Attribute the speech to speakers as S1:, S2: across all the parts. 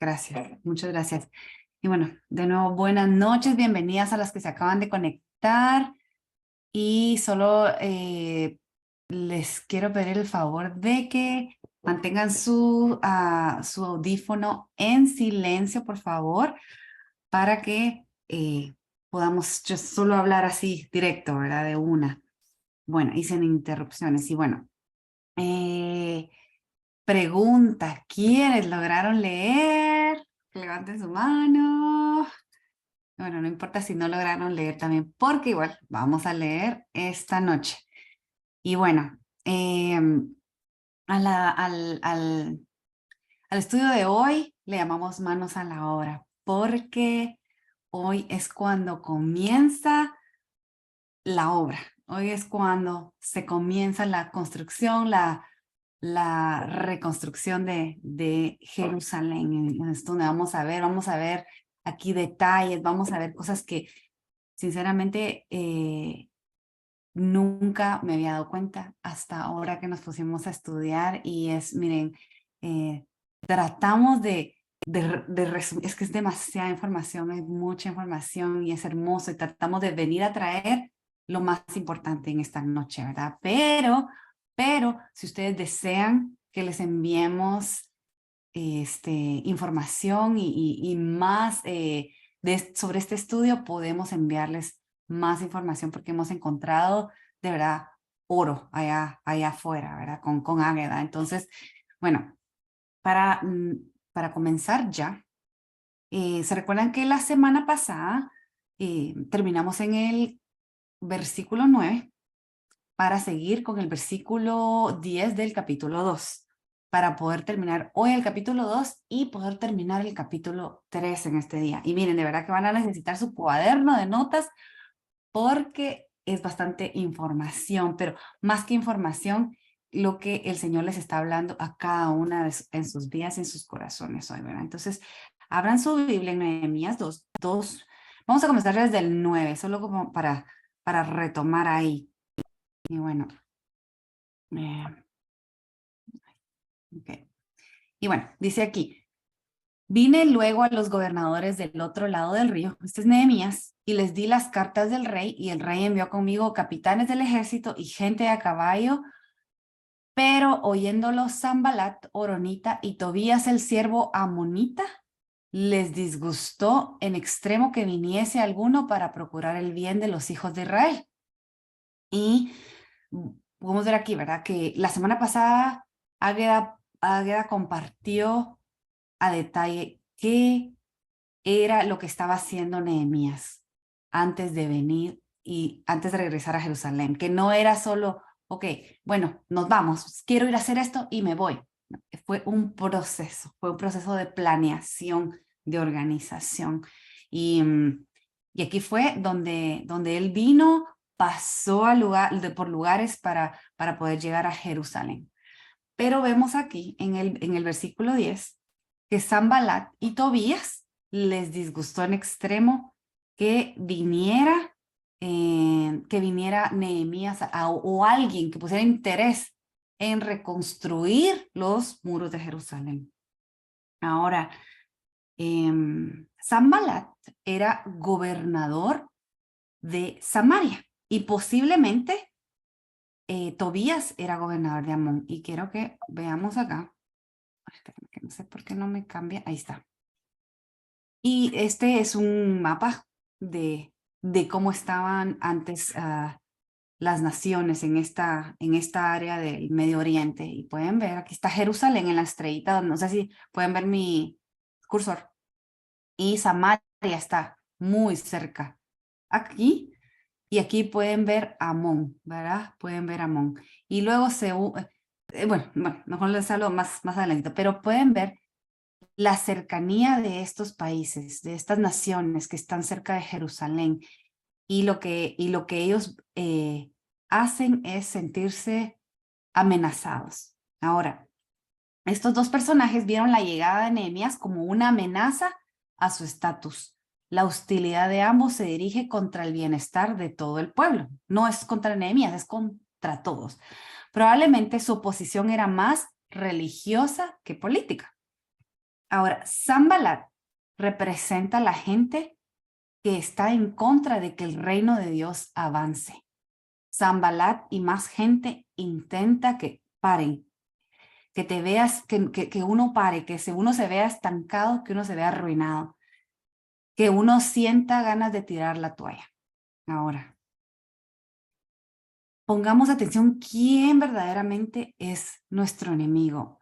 S1: Gracias, muchas gracias. Y bueno, de nuevo, buenas noches, bienvenidas a las que se acaban de conectar. Y solo les quiero pedir el favor de que mantengan su audífono en silencio, por favor, para que podamos yo solo hablar así directo, ¿verdad? De una. Bueno, y sin interrupciones. Y bueno, pregunta, ¿quiénes lograron leer? Levanten su mano. Bueno, no importa si no lograron leer también, porque igual vamos a leer esta noche. Y bueno, al estudio de hoy le llamamos manos a la obra, porque hoy es cuando comienza la obra. Hoy es cuando se comienza la construcción, la reconstrucción de Jerusalén. En esto donde vamos a ver aquí detalles, vamos a ver cosas que sinceramente nunca me había dado cuenta hasta ahora que nos pusimos a estudiar y miren, tratamos de resumir, es que es demasiada información, es mucha información y es hermoso y tratamos de venir a traer lo más importante en esta noche, ¿verdad? Pero si ustedes desean que les enviemos información y más sobre este estudio, podemos enviarles más información porque hemos encontrado de verdad oro allá afuera, ¿verdad? Con Águeda. Entonces, bueno, para comenzar ya, ¿se recuerdan que la semana pasada terminamos en el versículo 9 para seguir con el versículo 10 del capítulo 2, para poder terminar hoy el capítulo 2 y poder terminar el capítulo 3 en este día? Y miren, de verdad que van a necesitar su cuaderno de notas porque es bastante información, pero más que información, lo que el Señor les está hablando a cada una en sus vidas, en sus corazones hoy, ¿verdad? Entonces, abran su Biblia en Nehemías 2. Vamos a comenzar desde el 9, solo como para retomar ahí. Y bueno, okay. Y bueno, dice aquí, vine luego a los gobernadores del otro lado del río, este es Nehemías, y les di las cartas del rey, y el rey envió conmigo capitanes del ejército y gente a caballo, pero oyéndolo Sanbalat, Horonita y Tobías el siervo amonita, les disgustó en extremo que viniese alguno para procurar el bien de los hijos de Israel. Y podemos ver aquí, ¿verdad? Que la semana pasada Águeda compartió a detalle qué era lo que estaba haciendo Nehemías antes de venir y antes de regresar a Jerusalén, que no era solo, ok, bueno, nos vamos, quiero ir a hacer esto y me voy. Fue un proceso de planeación, de organización. Y aquí fue donde él vino, pasó por lugares para poder llegar a Jerusalén. Pero vemos aquí en el versículo 10 que Sanbalat y Tobías les disgustó en extremo que viniera Nehemías o alguien que pusiera interés en reconstruir los muros de Jerusalén. Ahora, Sanbalat era gobernador de Samaria y posiblemente Tobías era gobernador de Amón. Y quiero que veamos acá. Espérame, que no sé por qué no me cambia. Ahí está. Y este es un mapa de cómo estaban antes las naciones en esta área del Medio Oriente. Y pueden ver, aquí está Jerusalén en la estrellita, no sé si pueden ver mi cursor. Y Samaria está muy cerca. Aquí, y aquí pueden ver Amón, ¿verdad? Pueden ver Amón. Y luego bueno, mejor les hablo más adelante, pero pueden ver la cercanía de estos países, de estas naciones que están cerca de Jerusalén, y lo que ellos hacen es sentirse amenazados. Ahora, estos dos personajes vieron la llegada de Nehemías como una amenaza a su estatus. La hostilidad de ambos se dirige contra el bienestar de todo el pueblo. No es contra Nehemías, es contra todos. Probablemente su oposición era más religiosa que política. Ahora, Sanballat representa a la gente que está en contra de que el reino de Dios avance. Sanballat y más gente intenta que paren, que te veas, que uno pare, que uno se vea estancado, que uno se vea arruinado, que uno sienta ganas de tirar la toalla. Ahora, pongamos atención quién verdaderamente es nuestro enemigo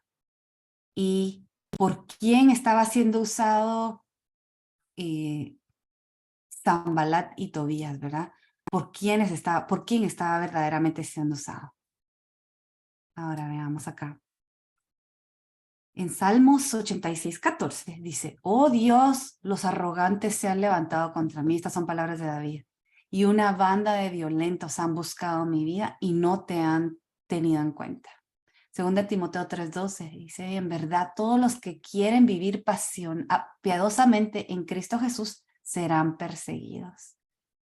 S1: y por quién estaba siendo usado Sanballat y Tobías, ¿verdad? ¿Por quién estaba verdaderamente siendo usado? Ahora veamos acá. En Salmos 86:14 dice, oh Dios, los arrogantes se han levantado contra mí. Estas son palabras de David. Y una banda de violentos han buscado mi vida y no te han tenido en cuenta. Segunda Timoteo 3:12 dice, en verdad todos los que quieren vivir piadosamente en Cristo Jesús serán perseguidos.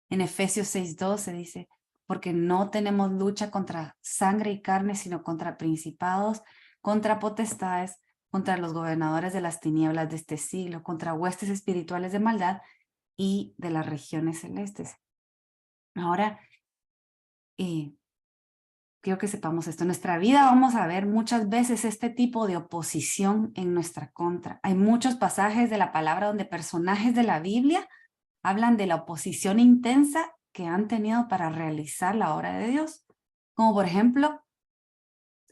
S1: En Efesios 6:12 dice, porque no tenemos lucha contra sangre y carne, sino contra principados, contra potestades, contra los gobernadores de las tinieblas de este siglo, contra huestes espirituales de maldad y de las regiones celestes. Ahora, quiero que sepamos esto. En nuestra vida vamos a ver muchas veces este tipo de oposición en nuestra contra. Hay muchos pasajes de la palabra donde personajes de la Biblia hablan de la oposición intensa que han tenido para realizar la obra de Dios. Como por ejemplo,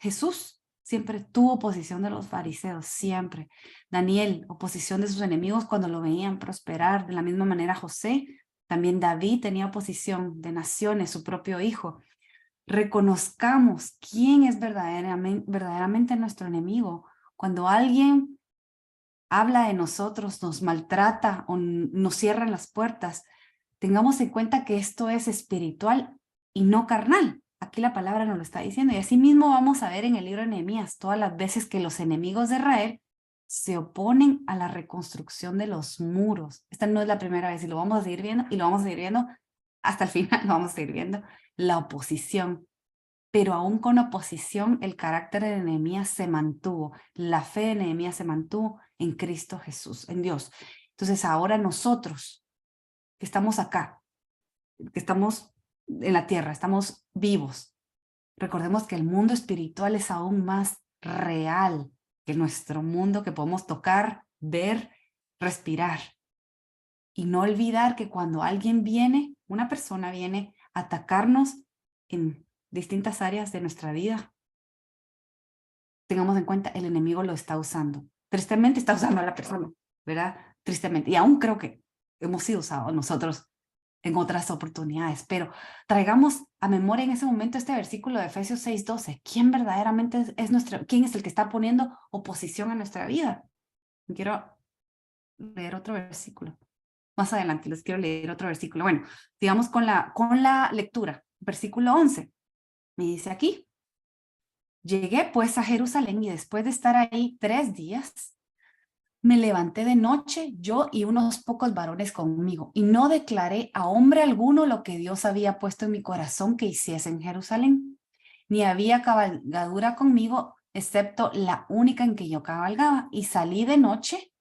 S1: Jesús siempre tuvo oposición de los fariseos, siempre. Daniel, oposición de sus enemigos cuando lo veían prosperar. De la misma manera José, también David tenía oposición de naciones, su propio hijo. Reconozcamos quién es verdaderamente nuestro enemigo. Cuando alguien habla de nosotros, nos maltrata o nos cierran las puertas, tengamos en cuenta que esto es espiritual y no carnal. Aquí la palabra nos lo está diciendo. Y así mismo vamos a ver en el libro de Nehemías todas las veces que los enemigos de Israel se oponen a la reconstrucción de los muros. Esta no es la primera vez y lo vamos a seguir viendo y lo vamos a seguir viendo hasta el final, lo vamos a seguir viendo, la oposición. Pero aún con oposición, el carácter de Nehemías se mantuvo, la fe de Nehemías se mantuvo en Cristo Jesús, en Dios. Entonces ahora nosotros, que estamos acá, que estamos en la tierra, estamos vivos, recordemos que el mundo espiritual es aún más real que nuestro mundo que podemos tocar, ver, respirar. Y no olvidar que cuando alguien viene, una persona viene a atacarnos en distintas áreas de nuestra vida, tengamos en cuenta, el enemigo lo está usando. Tristemente está usando a la persona, ¿verdad? Tristemente. Y aún creo que hemos sido usados nosotros en otras oportunidades, pero traigamos a memoria en ese momento este versículo de Efesios 6:12. ¿Quién verdaderamente quién es el que está poniendo oposición a nuestra vida? Quiero leer otro versículo. Más adelante les quiero leer otro versículo. Bueno, sigamos con la lectura. Versículo 11. Me dice aquí, llegué pues a Jerusalén y después de estar ahí 3 días, me levanté de noche, yo y unos pocos varones conmigo, y no declaré a hombre alguno lo que Dios había puesto en mi corazón que hiciese en Jerusalén. Ni había cabalgadura conmigo, excepto la única en que yo cabalgaba, y salí de noche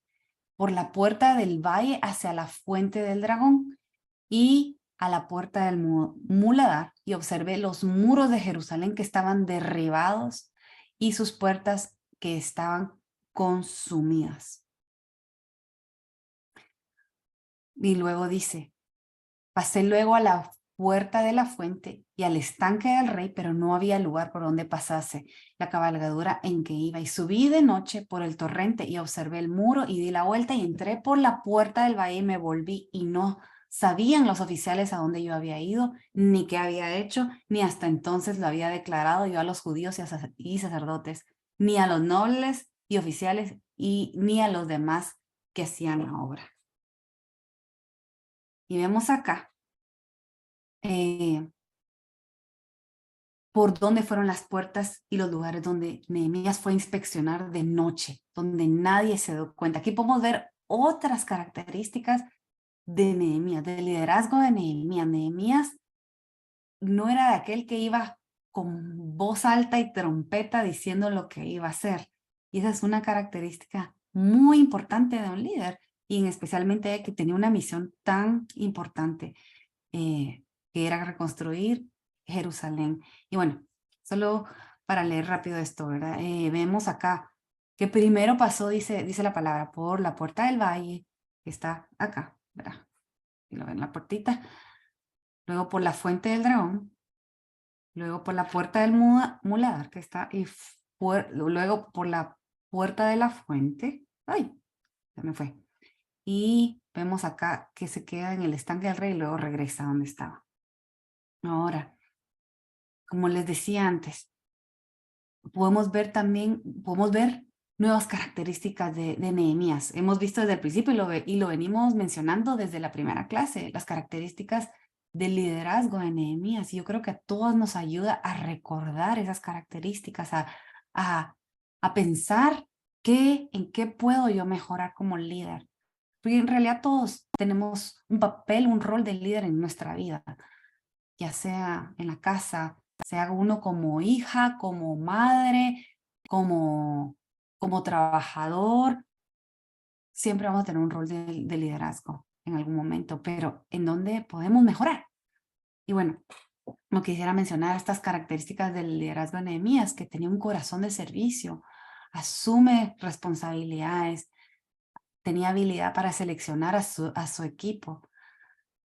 S1: por la puerta del valle hacia la fuente del dragón y a la puerta del muladar, y observé los muros de Jerusalén que estaban derribados y sus puertas que estaban consumidas. Y luego dice, pasé luego a la puerta de la fuente y al estanque del rey, pero no había lugar por donde pasase la cabalgadura en que iba. Y subí de noche por el torrente y observé el muro y di la vuelta y entré por la puerta del valle y me volví, y no sabían los oficiales a dónde yo había ido, ni qué había hecho, ni hasta entonces lo había declarado yo a los judíos y sacerdotes, ni a los nobles y oficiales, ni a los demás que hacían la obra. Y vemos acá por dónde fueron las puertas y los lugares donde Nehemías fue a inspeccionar de noche, donde nadie se dio cuenta. Aquí podemos ver otras características de Nehemías, del liderazgo de Nehemías. Nehemías no era de aquel que iba con voz alta y trompeta diciendo lo que iba a hacer. Y esa es una característica muy importante de un líder, y especialmente que tenía una misión tan importante, que era reconstruir Jerusalén. Y bueno, solo para leer rápido esto, ¿verdad? Vemos acá que primero pasó, dice la palabra, por la puerta del valle, que está acá, ¿verdad? Y lo ven la puertita. Luego por la fuente del dragón. Luego por la puerta del muladar, que está, y luego por la puerta de la fuente. ¡Ay! Se me fue. Y vemos acá que se queda en el estanque del rey y luego regresa a donde estaba. Ahora, como les decía antes, podemos ver nuevas características de Nehemías. Hemos visto desde el principio y lo venimos mencionando desde la primera clase, las características del liderazgo de Nehemías. Y yo creo que a todos nos ayuda a recordar esas características, a pensar en qué puedo yo mejorar como líder. Porque en realidad todos tenemos un papel, un rol de líder en nuestra vida, ya sea en la casa, sea uno como hija, como madre, como, como trabajador. Siempre vamos a tener un rol de liderazgo en algún momento, pero ¿en dónde podemos mejorar? Y bueno, no quisiera mencionar estas características del liderazgo de Nehemías, que tenía un corazón de servicio, asume responsabilidades, tenía habilidad para seleccionar a su equipo,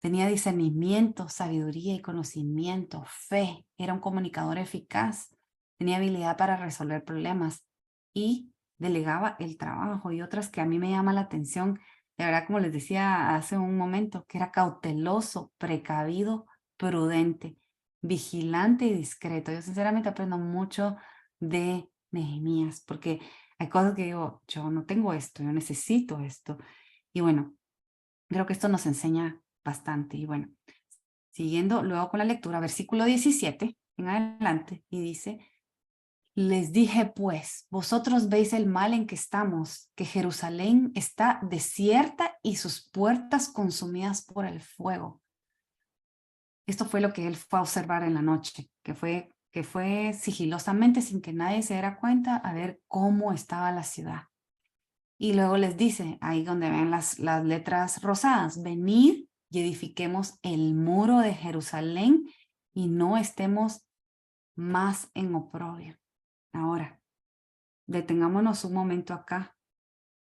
S1: tenía discernimiento, sabiduría y conocimiento, fe, era un comunicador eficaz, tenía habilidad para resolver problemas y delegaba el trabajo. Y otras que a mí me llama la atención, de verdad, como les decía hace un momento, que era cauteloso, precavido, prudente, vigilante y discreto. Yo sinceramente aprendo mucho de Nehemías, porque hay cosas que digo, yo no tengo esto, yo necesito esto. Y bueno, creo que esto nos enseña bastante. Y bueno, siguiendo luego con la lectura, versículo 17 en adelante, y dice: les dije pues, vosotros veis el mal en que estamos, que Jerusalén está desierta y sus puertas consumidas por el fuego. Esto fue lo que él fue a observar en la noche, que fue sigilosamente, sin que nadie se diera cuenta, a ver cómo estaba la ciudad. Y luego les dice, ahí donde ven las letras rosadas: venid y edifiquemos el muro de Jerusalén y no estemos más en oprobio. Ahora, detengámonos un momento acá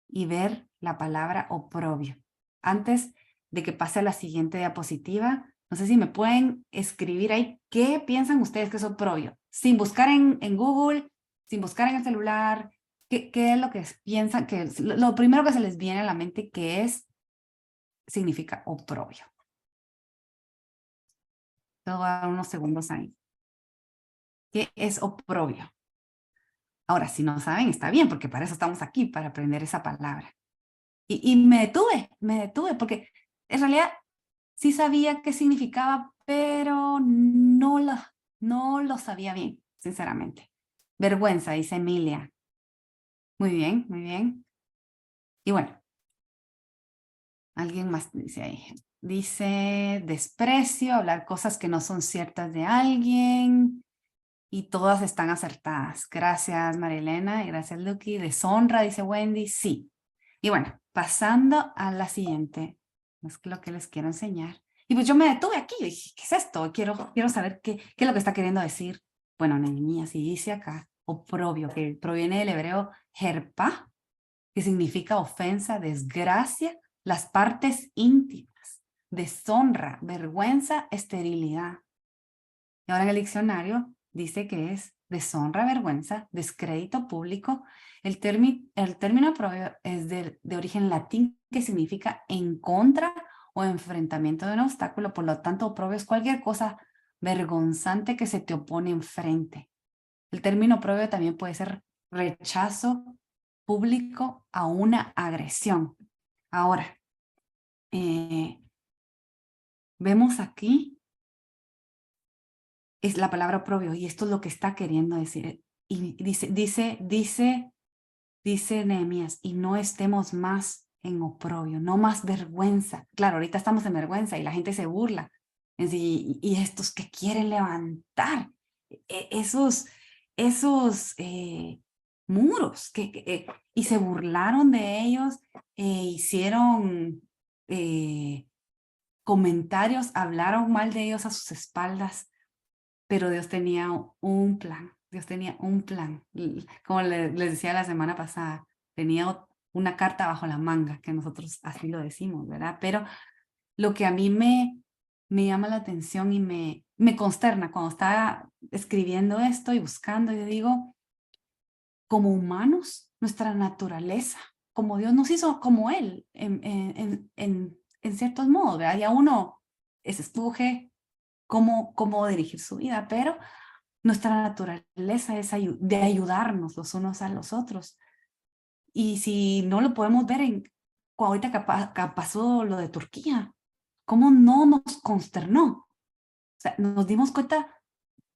S1: y ver la palabra oprobio. Antes de que pase a la siguiente diapositiva, no sé si me pueden escribir ahí qué piensan ustedes que es oprobio, sin buscar en Google, sin buscar en el celular. ¿Qué es lo que piensan? Lo primero que se les viene a la mente que significa oprobio. Te voy a dar unos segundos ahí. ¿Qué es oprobio? Ahora, si no saben, está bien, porque para eso estamos aquí, para aprender esa palabra. Y me detuve, porque en realidad sí sabía qué significaba, pero no lo sabía bien, sinceramente. Vergüenza, dice Emilia. Muy bien, muy bien. Y bueno, alguien más dice ahí. Dice desprecio, hablar cosas que no son ciertas de alguien, y todas están acertadas. Gracias, Marilena, y gracias, Lucky. Deshonra, dice Wendy, sí. Y bueno, pasando a la siguiente, es lo que les quiero enseñar. Y pues yo me detuve aquí y dije, ¿qué es esto? Quiero saber qué es lo que está queriendo decir. Bueno, Nehemías, y dice acá, oprobio, que proviene del hebreo herpa, que significa ofensa, desgracia, las partes íntimas, deshonra, vergüenza, esterilidad. Y ahora en el diccionario dice que es deshonra, vergüenza, descrédito público. El término oprobio es de origen latín, que significa en contra o enfrentamiento de un obstáculo. Por lo tanto, oprobio es cualquier cosa vergonzante que se te opone enfrente. El término oprobio también puede ser rechazo público a una agresión. Ahora, vemos aquí es la palabra oprobio, y esto es lo que está queriendo decir. Y dice Nehemías, y no estemos más en oprobio, no más vergüenza. Claro, ahorita estamos en vergüenza y la gente se burla. Y estos que quieren levantar, esos muros, y se burlaron de ellos, hicieron comentarios, hablaron mal de ellos a sus espaldas, pero Dios tenía un plan, Dios tenía un plan. Como les decía la semana pasada, tenía una carta bajo la manga, que nosotros así lo decimos, ¿verdad? Pero lo que a mí me llama la atención y me consterna cuando estaba escribiendo esto y buscando, yo digo, como humanos, nuestra naturaleza, como Dios nos hizo, como Él, en ciertos modos, ¿verdad? Ya uno escoge cómo dirigir su vida, pero nuestra naturaleza es de ayudarnos los unos a los otros. Y si no lo podemos ver ahorita que pasó lo de Turquía, ¿cómo no nos consternó? O sea, nos dimos cuenta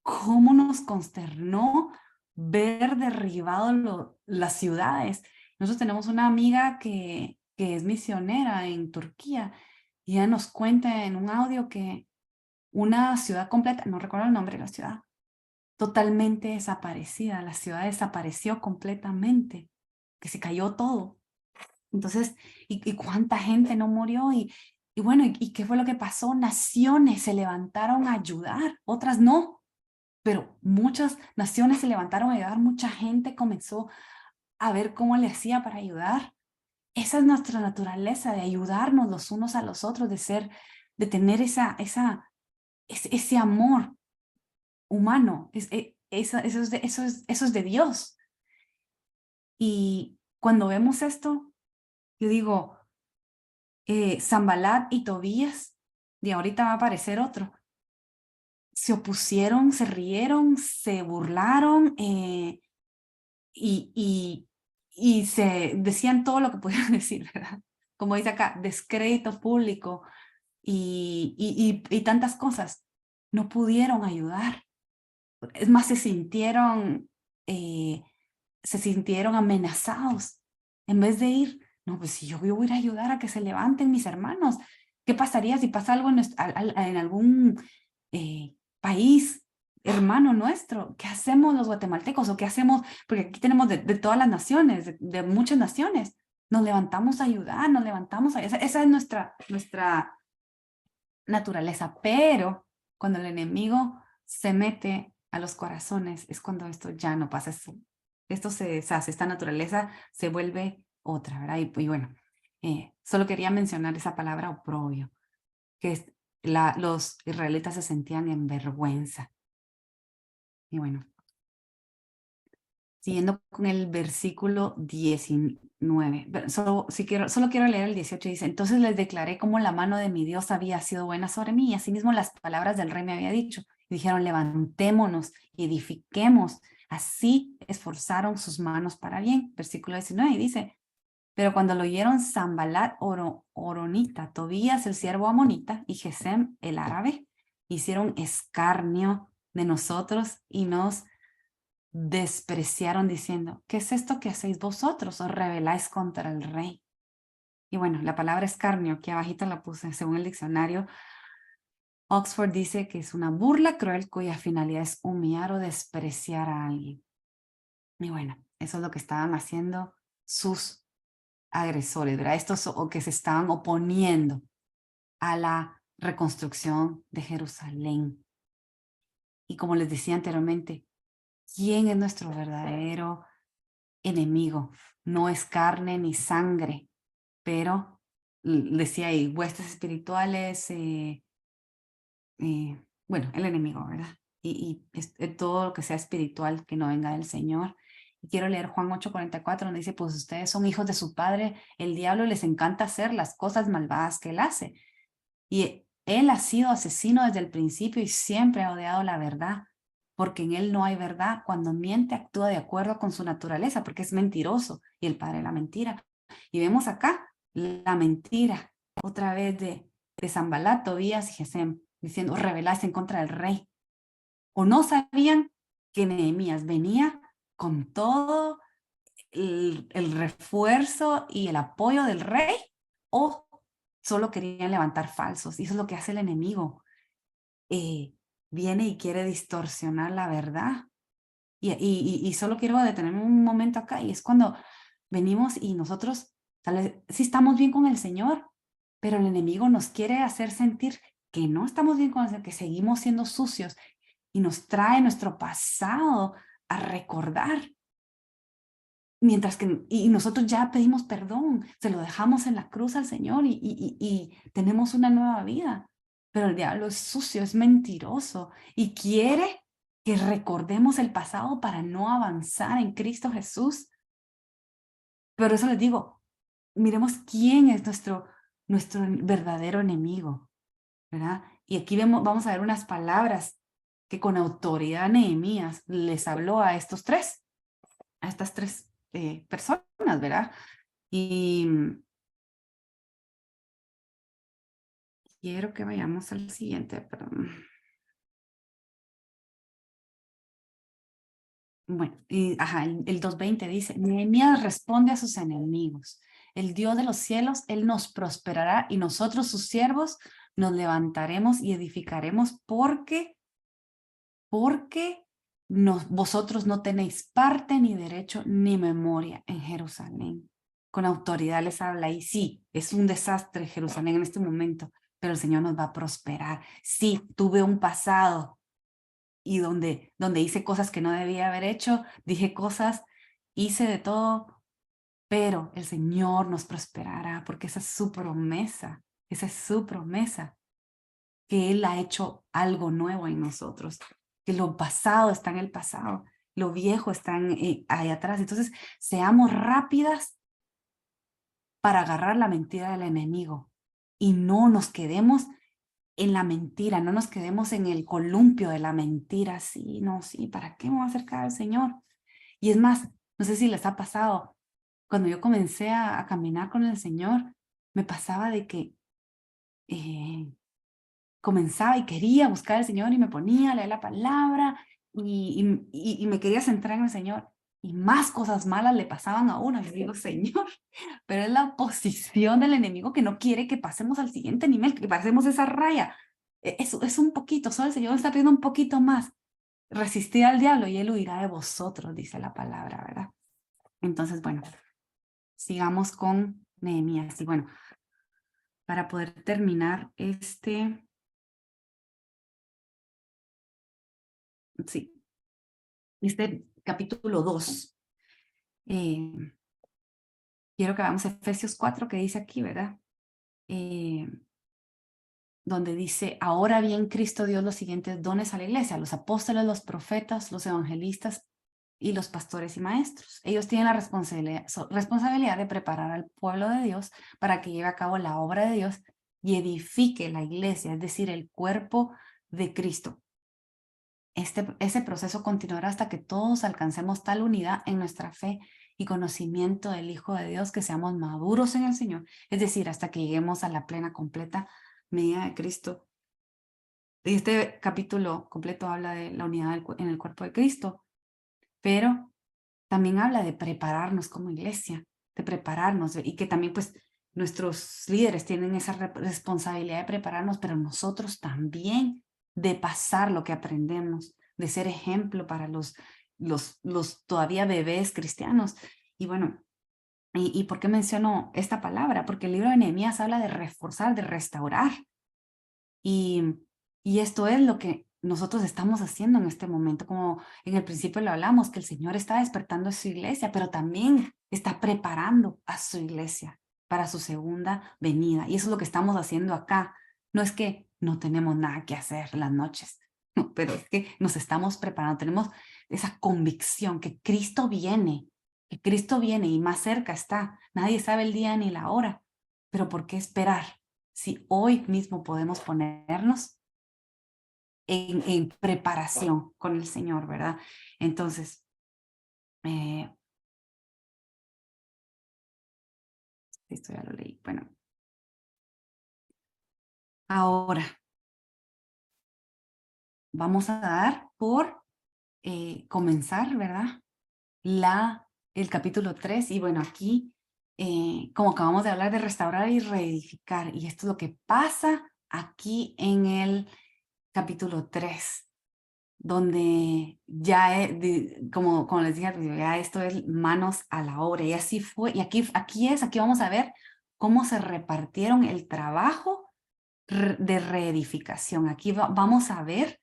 S1: cómo nos consternó ver derribado las ciudades. Nosotros tenemos una amiga que es misionera en Turquía y ella nos cuenta en un audio que una ciudad completa, no recuerdo el nombre de la ciudad, totalmente desaparecida. La ciudad desapareció completamente, que se cayó todo. Entonces, ¿y cuánta gente no murió? Y bueno, ¿y qué fue lo que pasó? Naciones se levantaron a ayudar, otras no, pero muchas naciones se levantaron a ayudar, mucha gente comenzó a ver cómo le hacía para ayudar. Esa es nuestra naturaleza, de ayudarnos los unos a los otros, de tener ese amor humano. Eso es de Dios. Y cuando vemos esto, yo digo, Sanbalat y Tobías, y ahorita va a aparecer otro, se opusieron, se rieron, se burlaron, y se decían todo lo que podían decir, ¿verdad? Como dice acá, descrédito público y tantas cosas. No pudieron ayudar. Es más, se sintieron amenazados. En vez de ir, no, pues si yo voy a ir a ayudar a que se levanten mis hermanos. ¿Qué pasaría si pasa algo en algún país hermano nuestro? ¿Qué hacemos los guatemaltecos? ¿O qué hacemos? Porque aquí tenemos de todas las naciones, de muchas naciones. Nos levantamos a ayudar, nos levantamos a... Esa es nuestra naturaleza. Pero cuando el enemigo se mete a los corazones, es cuando esto ya no pasa. Esto se deshace, esta naturaleza se vuelve otra, ¿verdad? Y bueno, solo quería mencionar esa palabra oprobio, que los israelitas se sentían en vergüenza. Y bueno, siguiendo con el versículo 19, solo quiero leer el 18, dice, entonces les declaré cómo la mano de mi Dios había sido buena sobre mí, y asimismo las palabras del rey me había dicho, y dijeron, levantémonos y edifiquemos, así esforzaron sus manos para bien. Versículo 19 dice, pero cuando lo oyeron Sanbalat Horonita, Tobías el siervo amonita y Gesem el árabe, hicieron escarnio de nosotros y nos despreciaron diciendo, ¿qué es esto que hacéis vosotros? Os rebeláis contra el rey. Y bueno, la palabra escarnio, aquí abajito la puse, según el diccionario Oxford, dice que es una burla cruel cuya finalidad es humillar o despreciar a alguien. Y bueno, eso es lo que estaban haciendo sus agresores, ¿verdad? Estos o que se estaban oponiendo a la reconstrucción de Jerusalén. Y como les decía anteriormente, ¿quién es nuestro verdadero enemigo? No es carne ni sangre, pero decía ahí, huestes espirituales, bueno, el enemigo, ¿verdad? Y todo lo que sea espiritual que no venga del Señor. Y quiero leer Juan 8:44, donde dice, pues ustedes son hijos de su padre, el diablo les encanta hacer las cosas malvadas que él hace. Y él ha sido asesino desde el principio y siempre ha odiado la verdad, porque en él no hay verdad. Cuando miente, actúa de acuerdo con su naturaleza, porque es mentiroso y el padre de la mentira. Y vemos acá la mentira, otra vez de Sanbalat, Tobías y Gesem, diciendo, rebelarse en contra del rey. O no sabían que Nehemías venía con todo el refuerzo y el apoyo del rey, o solo querían levantar falsos. Y eso es lo que hace el enemigo. Viene y quiere distorsionar la verdad Y solo quiero detenerme un momento acá, y es cuando venimos y nosotros, tal vez, sí estamos bien con el Señor, pero el enemigo nos quiere hacer sentir que no estamos bien con el Señor, que seguimos siendo sucios, y nos trae nuestro pasado a recordar. Mientras que y nosotros ya pedimos perdón, se lo dejamos en la cruz al Señor y tenemos una nueva vida. Pero el diablo es sucio, es mentiroso y quiere que recordemos el pasado para no avanzar en Cristo Jesús. Pero eso les digo, miremos quién es nuestro verdadero enemigo, ¿verdad? Y aquí vamos a ver unas palabras que con autoridad Nehemías les habló a estas tres personas, ¿verdad? Y quiero que vayamos al siguiente, perdón. Bueno, el 2:20 dice, Nehemías responde a sus enemigos. El Dios de los cielos, Él nos prosperará y nosotros, sus siervos, nos levantaremos y edificaremos porque vosotros no tenéis parte ni derecho ni memoria en Jerusalén. Con autoridad les habla y sí, es un desastre Jerusalén en este momento, pero el Señor nos va a prosperar. Sí, tuve un pasado y donde hice cosas que no debía haber hecho, dije cosas, hice de todo, pero el Señor nos prosperará porque esa es su promesa, que Él ha hecho algo nuevo en nosotros, que lo pasado está en el pasado, lo viejo está ahí atrás. Entonces, seamos rápidas para agarrar la mentira del enemigo y no nos quedemos en la mentira, no nos quedemos en el columpio de la mentira. Sí, no, sí, ¿para qué me voy a acercar al Señor? Y es más, no sé si les ha pasado, cuando yo comencé a caminar con el Señor, me pasaba de que comenzaba y quería buscar al Señor y me ponía a leer la palabra y me quería centrar en el Señor. Y más cosas malas le pasaban a uno. Y digo, Señor, pero es la oposición del enemigo que no quiere que pasemos al siguiente nivel, que pasemos esa raya. Es un poquito, solo el Señor está pidiendo un poquito más. Resistid al diablo y él huirá de vosotros, dice la palabra, ¿verdad? Entonces, bueno, sigamos con Nehemías. Y bueno, para poder terminar este capítulo 2, quiero que veamos Efesios 4, que dice aquí, ¿verdad? Donde dice, ahora bien, Cristo dio los siguientes dones a la iglesia, los apóstoles, los profetas, los evangelistas y los pastores y maestros. Ellos tienen la responsabilidad de preparar al pueblo de Dios para que lleve a cabo la obra de Dios y edifique la iglesia, es decir, el cuerpo de Cristo. Ese proceso continuará hasta que todos alcancemos tal unidad en nuestra fe y conocimiento del Hijo de Dios que seamos maduros en el Señor, es decir, hasta que lleguemos a la plena, completa medida de Cristo. Y este capítulo completo habla de la unidad en el cuerpo de Cristo, pero también habla de prepararnos como iglesia, de prepararnos y que también pues nuestros líderes tienen esa responsabilidad de prepararnos, pero nosotros también de pasar lo que aprendemos, de ser ejemplo para los todavía bebés cristianos. Y bueno, ¿y por qué menciono esta palabra? Porque el libro de Nehemías habla de reforzar, de restaurar. Y esto es lo que nosotros estamos haciendo en este momento, como en el principio lo hablamos, que el Señor está despertando a su iglesia, pero también está preparando a su iglesia para su segunda venida. Y eso es lo que estamos haciendo acá. No es que no tenemos nada que hacer las noches, no, pero es que nos estamos preparando, tenemos esa convicción que Cristo viene y más cerca está. Nadie sabe el día ni la hora, pero ¿por qué esperar? Si hoy mismo podemos ponernos en preparación con el Señor, ¿verdad? Entonces, esto ya lo leí. Bueno, ahora vamos a dar por comenzar, ¿verdad? El capítulo 3. Y bueno, aquí, como acabamos de hablar de restaurar y reedificar, y esto es lo que pasa aquí en el capítulo 3. donde ya, como les dije, ya esto es manos a la obra, y así fue, y aquí vamos a ver cómo se repartieron el trabajo de reedificación. Aquí vamos a ver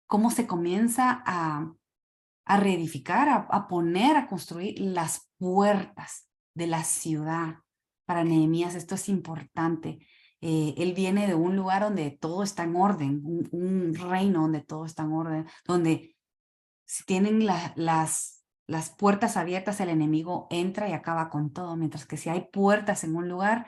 S1: cómo se comienza a reedificar, a poner, a construir las puertas de la ciudad. Para Nehemías esto es importante. Él viene de un lugar donde todo está en orden, un reino donde todo está en orden, donde si tienen las puertas abiertas, el enemigo entra y acaba con todo, mientras que si hay puertas en un lugar,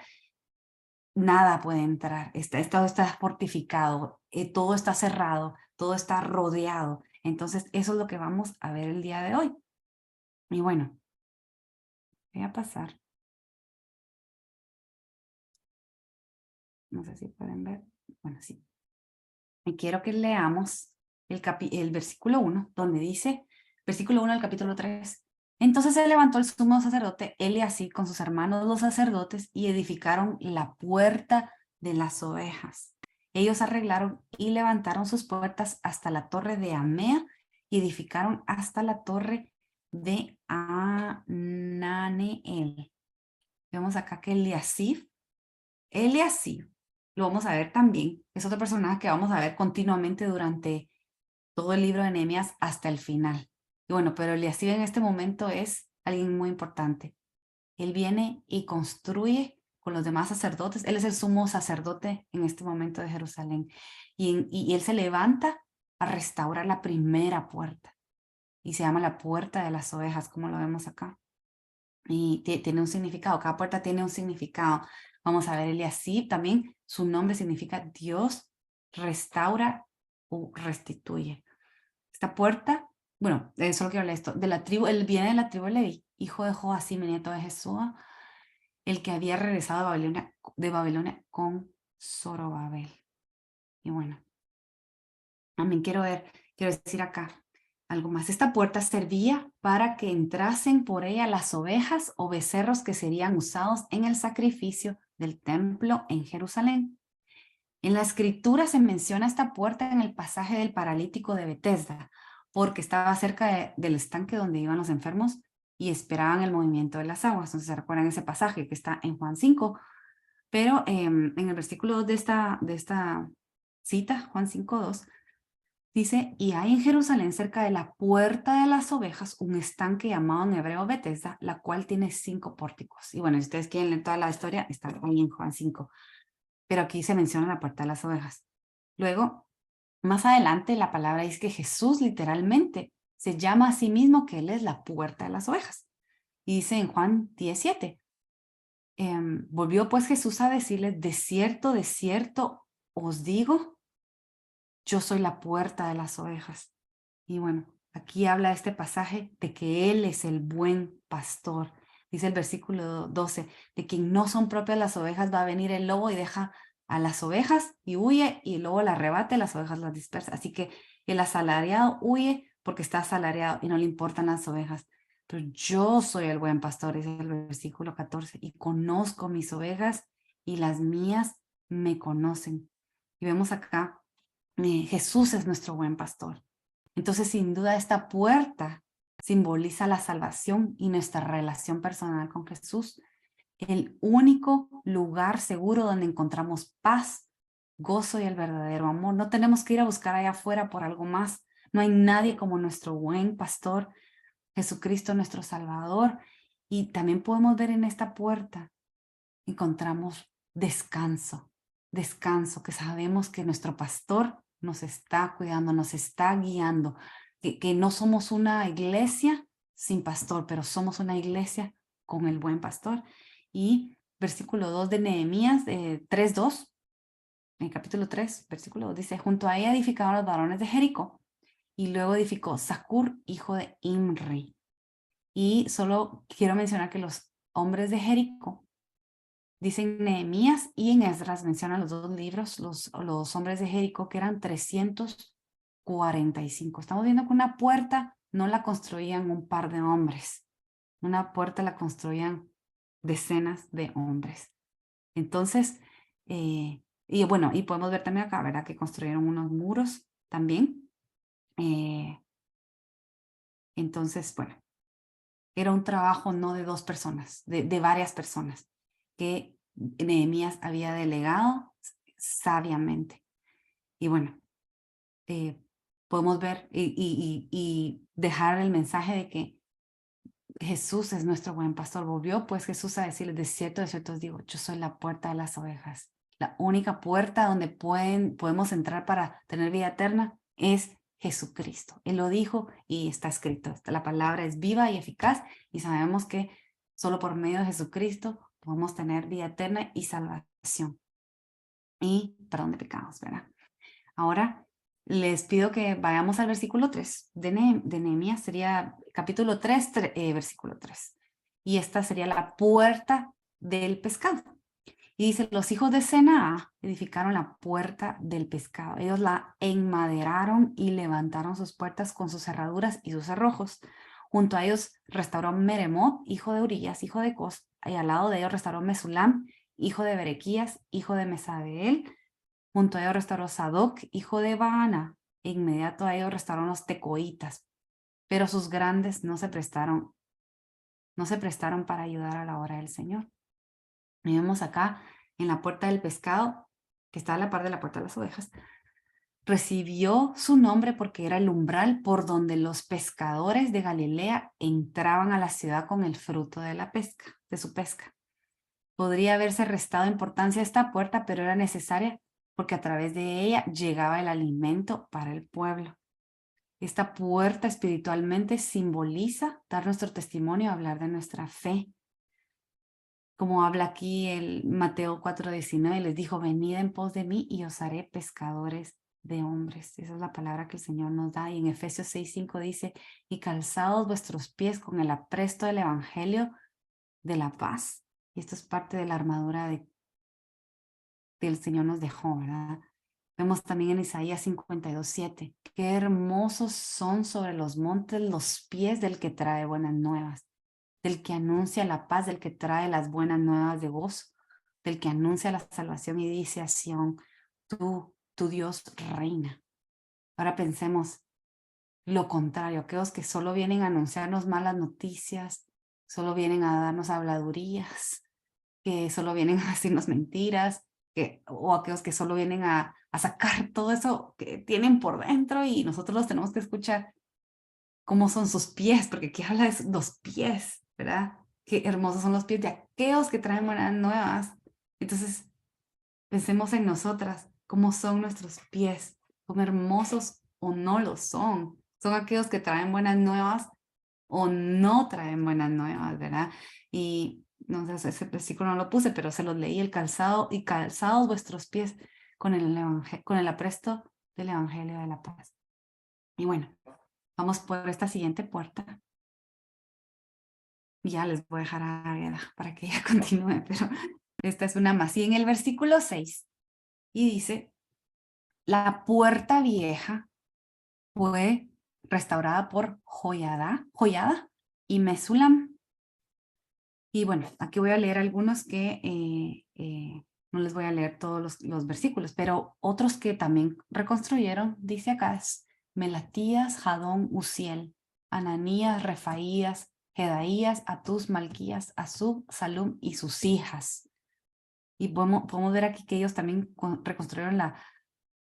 S1: nada puede entrar. Todo está fortificado, todo está cerrado, todo está rodeado. Entonces, eso es lo que vamos a ver el día de hoy. Y bueno, voy a pasar. No sé si pueden ver. Bueno, sí. Y quiero que leamos el versículo 1, donde dice, versículo 1 del capítulo 3. Entonces se levantó el sumo sacerdote Eliasib con sus hermanos los sacerdotes y edificaron la puerta de las ovejas. Ellos arreglaron y levantaron sus puertas hasta la torre de Amea y edificaron hasta la torre de Ananeel. Vemos acá que Eliasib, lo vamos a ver también, es otro personaje que vamos a ver continuamente durante todo el libro de Nehemías hasta el final. Y bueno, pero Eliasib en este momento es alguien muy importante. Él viene y construye con los demás sacerdotes. Él es el sumo sacerdote en este momento de Jerusalén. Y él se levanta a restaurar la primera puerta. Y se llama la puerta de las ovejas, como lo vemos acá. Y tiene un significado, cada puerta tiene un significado. Vamos a ver Eliasib también, su nombre significa Dios restaura o restituye. Esta puerta, bueno, solo quiero leer esto, de la tribu, él viene de la tribu de Leví, hijo de Joacim, nieto de Jesúa, el que había regresado de Babilonia con Zorobabel. Y bueno, también quiero decir acá algo más. Esta puerta servía para que entrasen por ella las ovejas o becerros que serían usados en el sacrificio del templo en Jerusalén. En la escritura se menciona esta puerta en el pasaje del paralítico de Betesda, porque estaba cerca del estanque donde iban los enfermos y esperaban el movimiento de las aguas. Entonces, ¿se recuerdan ese pasaje que está en Juan 5? Pero en el versículo 2 de esta cita, Juan 5:2, dice, y hay en Jerusalén cerca de la puerta de las ovejas un estanque llamado en hebreo Betesda, la cual tiene 5 pórticos. Y bueno, si ustedes quieren leer toda la historia, está ahí en Juan 5. Pero aquí se menciona la puerta de las ovejas. Luego, más adelante, la palabra dice que Jesús literalmente se llama a sí mismo que Él es la puerta de las ovejas. Y dice en Juan 17, volvió pues Jesús a decirles, de cierto os digo, yo soy la puerta de las ovejas. Y bueno, aquí habla este pasaje de que Él es el buen pastor. Dice el versículo 12, de quien no son propias las ovejas va a venir el lobo y deja a las ovejas y huye y el lobo las arrebata y las ovejas las dispersa. Así que el asalariado huye porque está asalariado y no le importan las ovejas. Pero yo soy el buen pastor, dice el versículo 14, y conozco mis ovejas y las mías me conocen. Y vemos acá, Jesús es nuestro buen pastor. Entonces, sin duda, esta puerta simboliza la salvación y nuestra relación personal con Jesús, el único lugar seguro donde encontramos paz, gozo y el verdadero amor. No tenemos que ir a buscar allá afuera por algo más. No hay nadie como nuestro buen pastor, Jesucristo nuestro Salvador. Y también podemos ver en esta puerta, encontramos descanso, descanso, que sabemos que nuestro pastor nos está cuidando, nos está guiando, que no somos una iglesia sin pastor, pero somos una iglesia con el buen pastor. Y versículo 2 de Nehemías 3:2, en el capítulo 3, versículo 2 dice, junto a ella edificaron los varones de Jericó y luego edificó Zacur, hijo de Imri. Y solo quiero mencionar que los hombres de Jericó, dicen Nehemías y en Esdras, mencionan los dos libros, los hombres de Jericó, que eran 345. Estamos viendo que una puerta no la construían un par de hombres. Una puerta la construían decenas de hombres. Entonces, y bueno, y podemos ver también acá, ¿verdad? Que construyeron unos muros también. Entonces, bueno, era un trabajo no de dos personas, de varias personas que Nehemías había delegado sabiamente. Y bueno, podemos ver y dejar el mensaje de que Jesús es nuestro buen pastor. Volvió pues Jesús a decirles, de cierto os digo, yo soy la puerta de las ovejas. La única puerta donde podemos entrar para tener vida eterna es Jesucristo. Él lo dijo y está escrito. La palabra es viva y eficaz y sabemos que solo por medio de Jesucristo podemos tener vida eterna y salvación. Y perdón de pecados, ¿verdad? Ahora les pido que vayamos al versículo 3 de Nehemías, sería capítulo 3, versículo 3. Y esta sería la puerta del pescado. Y dice, los hijos de Senaa edificaron la puerta del pescado. Ellos la enmaderaron y levantaron sus puertas con sus cerraduras y sus cerrojos. Junto a ellos restauró Meremot, hijo de Urías, hijo de Cos, y al lado de ellos restauró Mesulam, hijo de Berequías, hijo de Mesabeel. Junto a ellos restauró Sadoc, hijo de Baana. E inmediato a ellos restauraron los tecoitas. Pero sus grandes no se prestaron para ayudar a la obra del Señor. Y vemos acá en la puerta del pescado, que está a la par de la puerta de las ovejas, recibió su nombre porque era el umbral por donde los pescadores de Galilea entraban a la ciudad con el fruto de la pesca, de su pesca. Podría haberse restado importancia a esta puerta, pero era necesaria porque a través de ella llegaba el alimento para el pueblo. Esta puerta espiritualmente simboliza dar nuestro testimonio, hablar de nuestra fe. Como habla aquí el Mateo 4:19, les dijo, venid en pos de mí y os haré pescadores de hombres. Esa es la palabra que el Señor nos da. Y en Efesios 6:5 dice, y calzados vuestros pies con el apresto del evangelio de la paz. Y esto es parte de la armadura que el Señor nos dejó, ¿verdad? Vemos también en Isaías 52:7, qué hermosos son sobre los montes los pies del que trae buenas nuevas, del que anuncia la paz, del que trae las buenas nuevas de gozo, del que anuncia la salvación y dice a Sión, tu Dios reina. Ahora pensemos lo contrario, aquellos que solo vienen a anunciarnos malas noticias, solo vienen a darnos habladurías, que solo vienen a decirnos mentiras, o aquellos que solo vienen a sacar todo eso que tienen por dentro y nosotros los tenemos que escuchar cómo son sus pies, porque aquí habla de los pies, ¿verdad? Qué hermosos son los pies de aquellos que traen buenas nuevas. Entonces, pensemos en nosotras, cómo son nuestros pies, son hermosos o no lo son. Son aquellos que traen buenas nuevas o no traen buenas nuevas, ¿verdad? Y no sé, ese versículo no lo puse, pero se los leí, el calzado y calzados vuestros pies con el apresto del evangelio de la paz. Y bueno, vamos por esta siguiente puerta. Ya les voy a dejar a Águeda para que ella continúe, pero esta es una más. Y en el versículo 6, y dice, la puerta vieja fue restaurada por Joiada y Mesulam. Y bueno, aquí voy a leer algunos que no les voy a leer todos los versículos, pero otros que también reconstruyeron, dice acá, es Melatías, Jadón, Uziel, Ananías, Refaías, Jedaías, Atus, Malquías, Azub, Salum y sus hijas. Y podemos ver aquí que ellos también reconstruyeron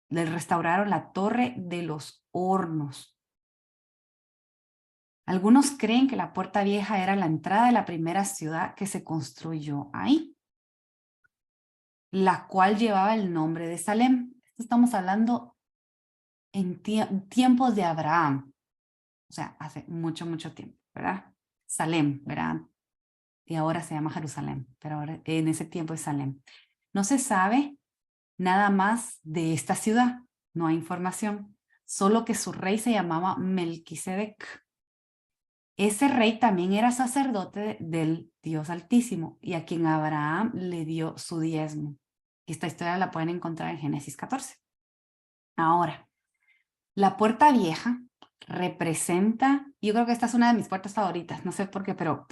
S1: restauraron la torre de los hornos. Algunos creen que la puerta vieja era la entrada de la primera ciudad que se construyó ahí, la cual llevaba el nombre de Salem. Estamos hablando en tiempos de Abraham, o sea, hace mucho, mucho tiempo, ¿verdad? Salem, ¿verdad? Y ahora se llama Jerusalén, pero ahora, en ese tiempo es Salem. No se sabe nada más de esta ciudad, no hay información, solo que su rey se llamaba Melquisedec. Ese rey también era sacerdote del Dios Altísimo y a quien Abraham le dio su diezmo. Esta historia la pueden encontrar en Génesis 14. Ahora, la puerta vieja representa, yo creo que esta es una de mis puertas favoritas, no sé por qué, pero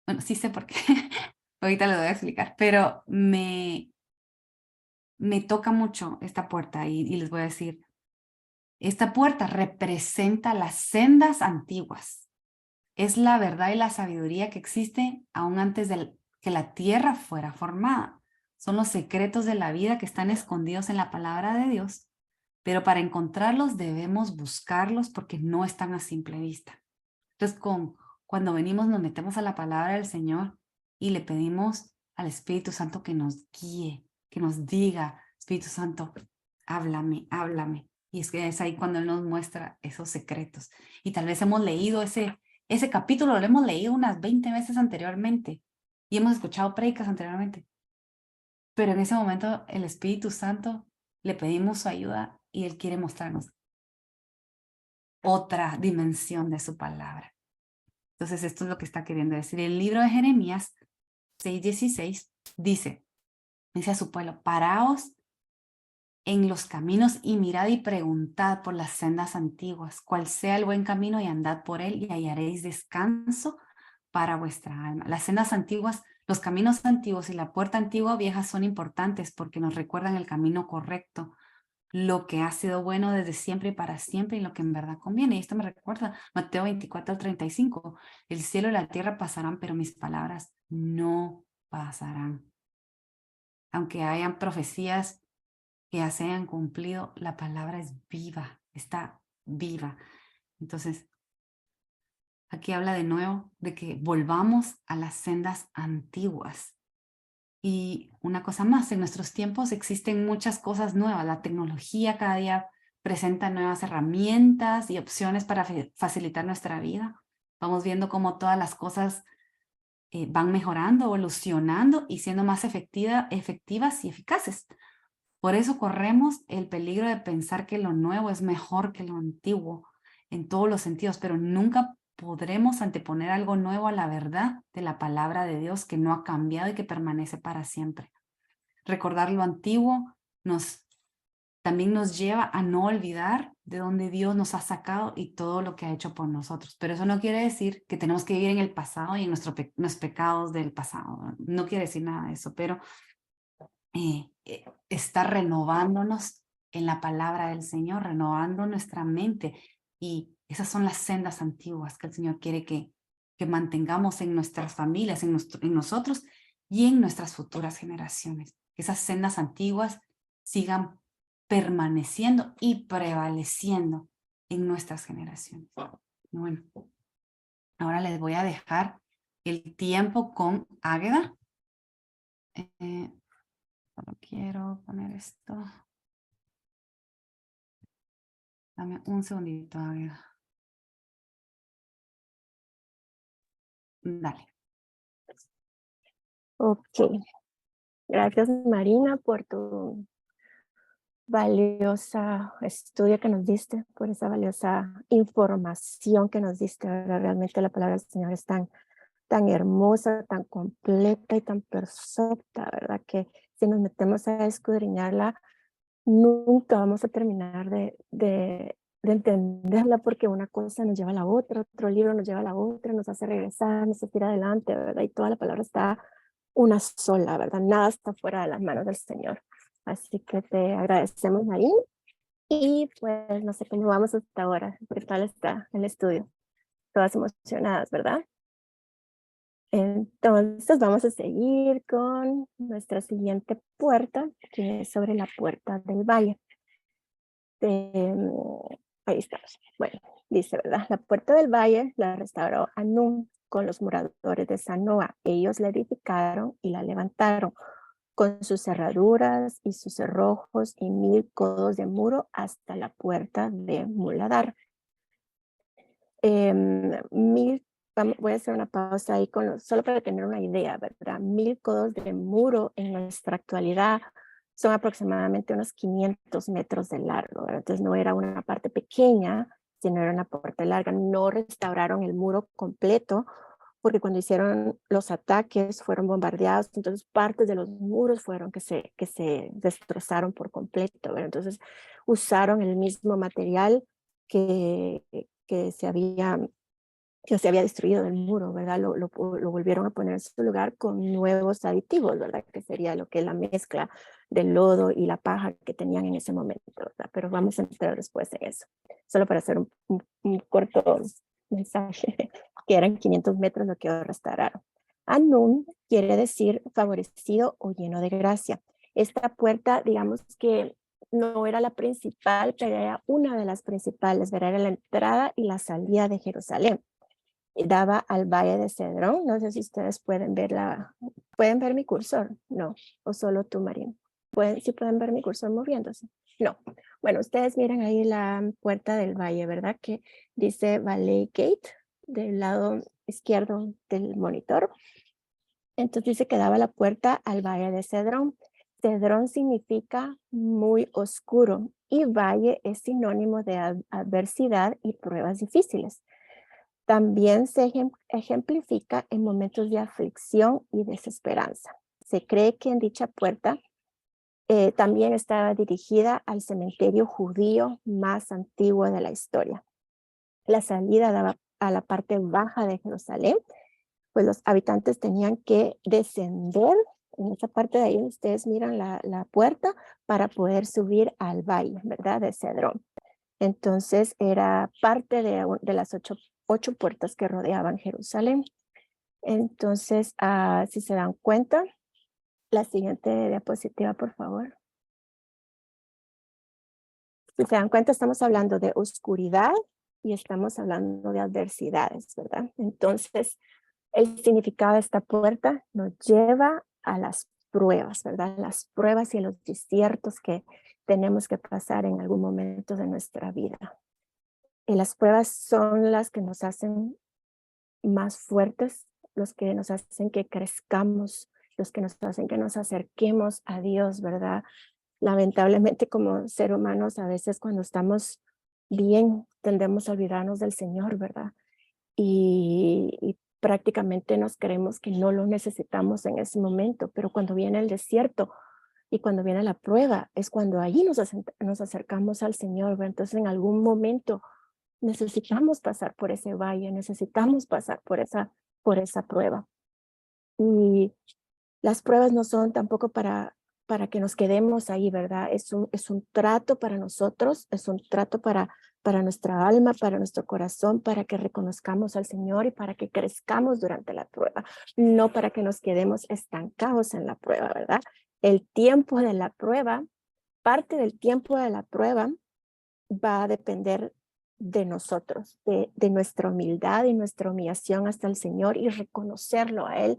S1: bueno, sí sé por qué, ahorita les voy a explicar, pero me toca mucho esta puerta y les voy a decir, Esta puerta representa las sendas antiguas. Es la verdad y la sabiduría que existe aún antes de que la tierra fuera formada. Son los secretos de la vida que están escondidos en la palabra de Dios, pero para encontrarlos debemos buscarlos porque no están a simple vista. Entonces, cuando venimos nos metemos a la palabra del Señor y le pedimos al Espíritu Santo que nos guíe, que nos diga, Espíritu Santo, háblame, háblame. Y es que es ahí cuando Él nos muestra esos secretos. Y tal vez hemos leído ese capítulo, lo hemos leído unas 20 veces anteriormente y hemos escuchado predicas anteriormente. Pero en ese momento el Espíritu Santo le pedimos su ayuda y Él quiere mostrarnos otra dimensión de su palabra. Entonces esto es lo que está queriendo decir. El libro de Jeremías 6:16 dice a su pueblo, paraos en los caminos y mirad y preguntad por las sendas antiguas, cuál sea el buen camino y andad por él y hallaréis descanso para vuestra alma. Las sendas antiguas, los caminos antiguos y la puerta antigua o vieja son importantes porque nos recuerdan el camino correcto, lo que ha sido bueno desde siempre y para siempre y lo que en verdad conviene. Y esto me recuerda Mateo 24:35. El cielo y la tierra pasarán, pero mis palabras no pasarán. Aunque hayan profecías que ya se hayan cumplido, la palabra es viva, está viva. Entonces, aquí habla de nuevo de que volvamos a las sendas antiguas. Y una cosa más, en nuestros tiempos existen muchas cosas nuevas. La tecnología cada día presenta nuevas herramientas y opciones para facilitar nuestra vida. Vamos viendo cómo todas las cosas van mejorando, evolucionando y siendo más efectivas y eficaces. Por eso corremos el peligro de pensar que lo nuevo es mejor que lo antiguo en todos los sentidos, pero nunca podremos anteponer algo nuevo a la verdad de la palabra de Dios que no ha cambiado y que permanece para siempre. Recordar lo antiguo también nos lleva a no olvidar de dónde Dios nos ha sacado y todo lo que ha hecho por nosotros. Pero eso no quiere decir que tenemos que vivir en el pasado y en los pecados del pasado. No quiere decir nada de eso, pero está renovándonos en la palabra del Señor, renovando nuestra mente. Y esas son las sendas antiguas que el Señor quiere que mantengamos en nuestras familias, en nosotros y en nuestras futuras generaciones. Esas sendas antiguas sigan permaneciendo y prevaleciendo en nuestras generaciones. Bueno, ahora les voy a dejar el tiempo con Águeda. Solo quiero poner esto. Dame un segundito, Águeda. Dale.
S2: Ok. Gracias, Marina, por tu valiosa estudio que nos diste, por esa valiosa información que nos diste. ¿Verdad? Realmente la palabra del Señor es tan hermosa, tan completa y tan perfecta, ¿verdad? Que si nos metemos a escudriñarla, nunca vamos a terminar de entenderla porque una cosa nos lleva a la otra, otro libro nos lleva a la otra, nos hace regresar, nos hace ir adelante, ¿verdad? Y toda la palabra está una sola, ¿verdad? Nada está fuera de las manos del Señor. Así que te agradecemos, Marín. Y pues no sé cómo vamos hasta ahora, qué tal está el estudio. Todas emocionadas, ¿verdad? Entonces vamos a seguir con nuestra siguiente puerta, que es sobre la puerta del valle. Ahí estamos. Bueno, dice, ¿verdad? La puerta del valle la restauró Anún con los moradores de Zanoa. Ellos la edificaron y la levantaron con sus cerraduras y sus cerrojos y 1000 codos de muro hasta la puerta de Muladar. Voy a hacer una pausa ahí solo para tener una idea, ¿verdad? 1000 codos de muro en nuestra actualidad son aproximadamente unos 500 metros de largo, ¿verdad? Entonces no era una parte pequeña, sino era una parte larga. No restauraron el muro completo porque cuando hicieron los ataques fueron bombardeados, entonces partes de los muros fueron que se destrozaron por completo, ¿verdad? Entonces usaron el mismo material que se había destruido del muro, ¿verdad? Lo volvieron a poner en su lugar con nuevos aditivos, ¿verdad? Que sería lo que es la mezcla del lodo y la paja que tenían en ese momento, ¿verdad? Pero vamos a entrar después en eso. Solo para hacer un corto mensaje, que eran 500 metros lo que restauraron. Anún quiere decir favorecido o lleno de gracia. Esta puerta, digamos que no era la principal, pero era una de las principales, ¿verdad? Era la entrada y la salida de Jerusalén. Daba al valle de Cedrón. No sé si ustedes pueden ver ¿pueden ver mi cursor? No, o solo tú, Marín. ¿Sí pueden ver mi cursor moviéndose? No. Bueno, ustedes miran ahí la puerta del valle, ¿verdad? Que dice Valley Gate del lado izquierdo del monitor. Entonces dice que daba la puerta al valle de Cedrón. Cedrón significa muy oscuro y valle es sinónimo de adversidad y pruebas difíciles. También se ejemplifica en momentos de aflicción y desesperanza. Se cree que en dicha puerta también estaba dirigida al cementerio judío más antiguo de la historia. La salida daba a la parte baja de Jerusalén, pues los habitantes tenían que descender en esa parte de ahí donde ustedes miran la puerta para poder subir al valle, ¿verdad? De Cedrón. Entonces era parte de las ocho puertas que rodeaban Jerusalén. Entonces, si se dan cuenta, la siguiente diapositiva, por favor. Si se dan cuenta, estamos hablando de oscuridad y estamos hablando de adversidades, ¿verdad? Entonces, el significado de esta puerta nos lleva a las pruebas, ¿verdad? Las pruebas y los desiertos que tenemos que pasar en algún momento de nuestra vida. Y las pruebas son las que nos hacen más fuertes, los que nos hacen que crezcamos, los que nos hacen que nos acerquemos a Dios, ¿verdad? Lamentablemente como seres humanos a veces cuando estamos bien tendemos a olvidarnos del Señor, ¿verdad? Y prácticamente nos creemos que no lo necesitamos en ese momento, pero cuando viene el desierto y cuando viene la prueba es cuando allí nos acercamos al Señor, ¿verdad? Entonces en algún momento necesitamos pasar por ese valle, necesitamos pasar por esa prueba. Y las pruebas no son tampoco para que nos quedemos ahí, ¿verdad? Es un trato para nosotros, es un trato para nuestra alma, para nuestro corazón, para que reconozcamos al Señor y para que crezcamos durante la prueba, no para que nos quedemos estancados en la prueba, ¿verdad? El tiempo de la prueba, parte del tiempo de la prueba va a depender de nosotros, de nuestra humildad y nuestra humillación hasta el Señor y reconocerlo a Él,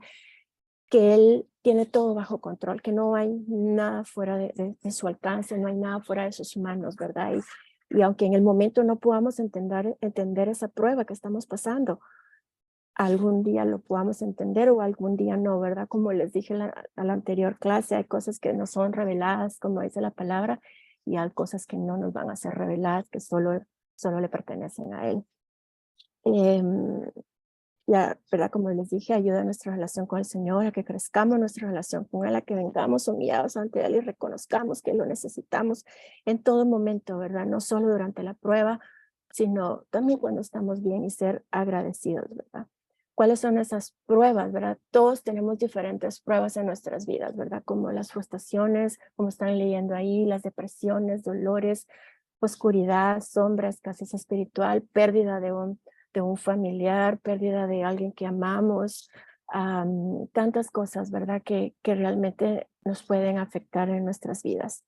S2: que Él tiene todo bajo control, que no hay nada fuera de su alcance, no hay nada fuera de sus manos, ¿verdad? Y aunque en el momento no podamos entender esa prueba que estamos pasando, algún día lo podamos entender o algún día no, ¿verdad? Como les dije a la anterior clase, hay cosas que no son reveladas, como dice la palabra, y hay cosas que no nos van a ser reveladas, que solo le pertenecen a Él. Ya, ¿verdad? Como les dije, ayuda a nuestra relación con el Señor, a que crezcamos nuestra relación con Él, a que vengamos humillados ante Él y reconozcamos que lo necesitamos en todo momento, ¿verdad? No solo durante la prueba, sino también cuando estamos bien y ser agradecidos, ¿verdad? ¿Cuáles son esas pruebas, verdad? Todos tenemos diferentes pruebas en nuestras vidas, ¿verdad? Como las frustraciones, como están leyendo ahí, las depresiones, dolores, oscuridad, sombra, escasez espiritual, pérdida de un familiar, pérdida de alguien que amamos, tantas cosas, ¿verdad? Que realmente nos pueden afectar en nuestras vidas.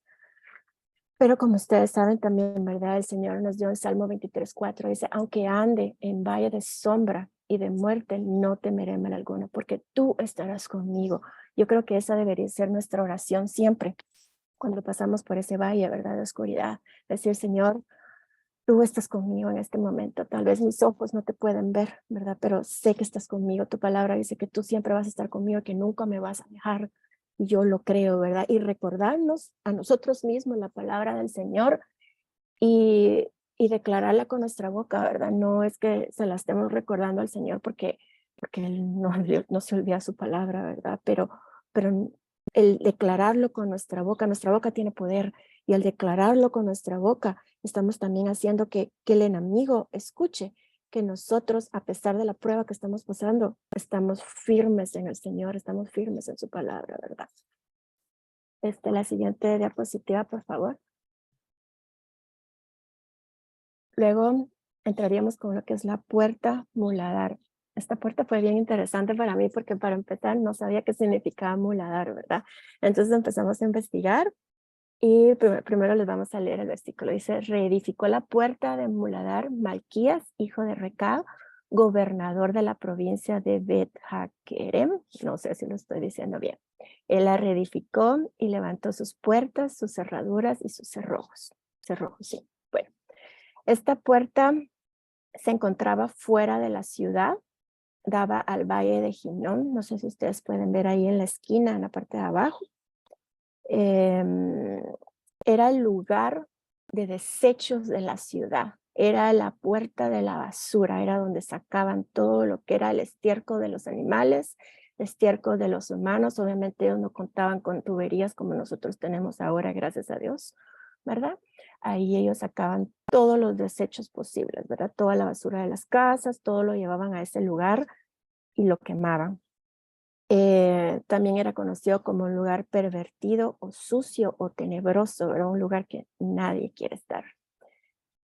S2: Pero como ustedes saben también, ¿verdad? El Señor nos dio en Salmo 23:4, dice, aunque ande en valle de sombra y de muerte, no temeré mal alguno, porque tú estarás conmigo. Yo creo que esa debería ser nuestra oración siempre, cuando pasamos por ese valle, ¿verdad? De oscuridad. Decir, Señor, tú estás conmigo en este momento. Tal vez mis ojos no te pueden ver, ¿verdad? Pero sé que estás conmigo. Tu palabra dice que tú siempre vas a estar conmigo, que nunca me vas a dejar. Y yo lo creo, ¿verdad? Y recordarnos a nosotros mismos la palabra del Señor y declararla con nuestra boca, ¿verdad? No es que se la estemos recordando al Señor porque Él no se olvida su palabra, ¿verdad? Pero el declararlo con nuestra boca tiene poder, y al declararlo con nuestra boca, estamos también haciendo que el enemigo escuche que nosotros, a pesar de la prueba que estamos pasando, estamos firmes en el Señor, estamos firmes en su palabra, ¿verdad? La siguiente diapositiva, por favor. Luego entraríamos con lo que es la puerta muladar. Esta puerta fue bien interesante para mí porque para empezar no sabía qué significaba muladar, ¿verdad? Entonces empezamos a investigar y primero les vamos a leer el versículo. Dice, reedificó la puerta de Muladar Malquías, hijo de Recab, gobernador de la provincia de Bet Hakerem. No sé si lo estoy diciendo bien. Él la reedificó y levantó sus puertas, sus cerraduras y sus cerrojos. Cerrojos, sí. Bueno, esta puerta se encontraba fuera de la ciudad, daba al valle de Ginón. No sé si ustedes pueden ver ahí en la esquina, en la parte de abajo. Era el lugar de desechos de la ciudad, era la puerta de la basura, era donde sacaban todo lo que era el estiércol de los animales, el estiércol de los humanos. Obviamente ellos no contaban con tuberías como nosotros tenemos ahora, gracias a Dios, ¿verdad? Ahí ellos sacaban todos los desechos posibles, ¿verdad? Toda la basura de las casas, todo lo llevaban a ese lugar y lo quemaban. También era conocido como un lugar pervertido o sucio o tenebroso, era un lugar que nadie quiere estar.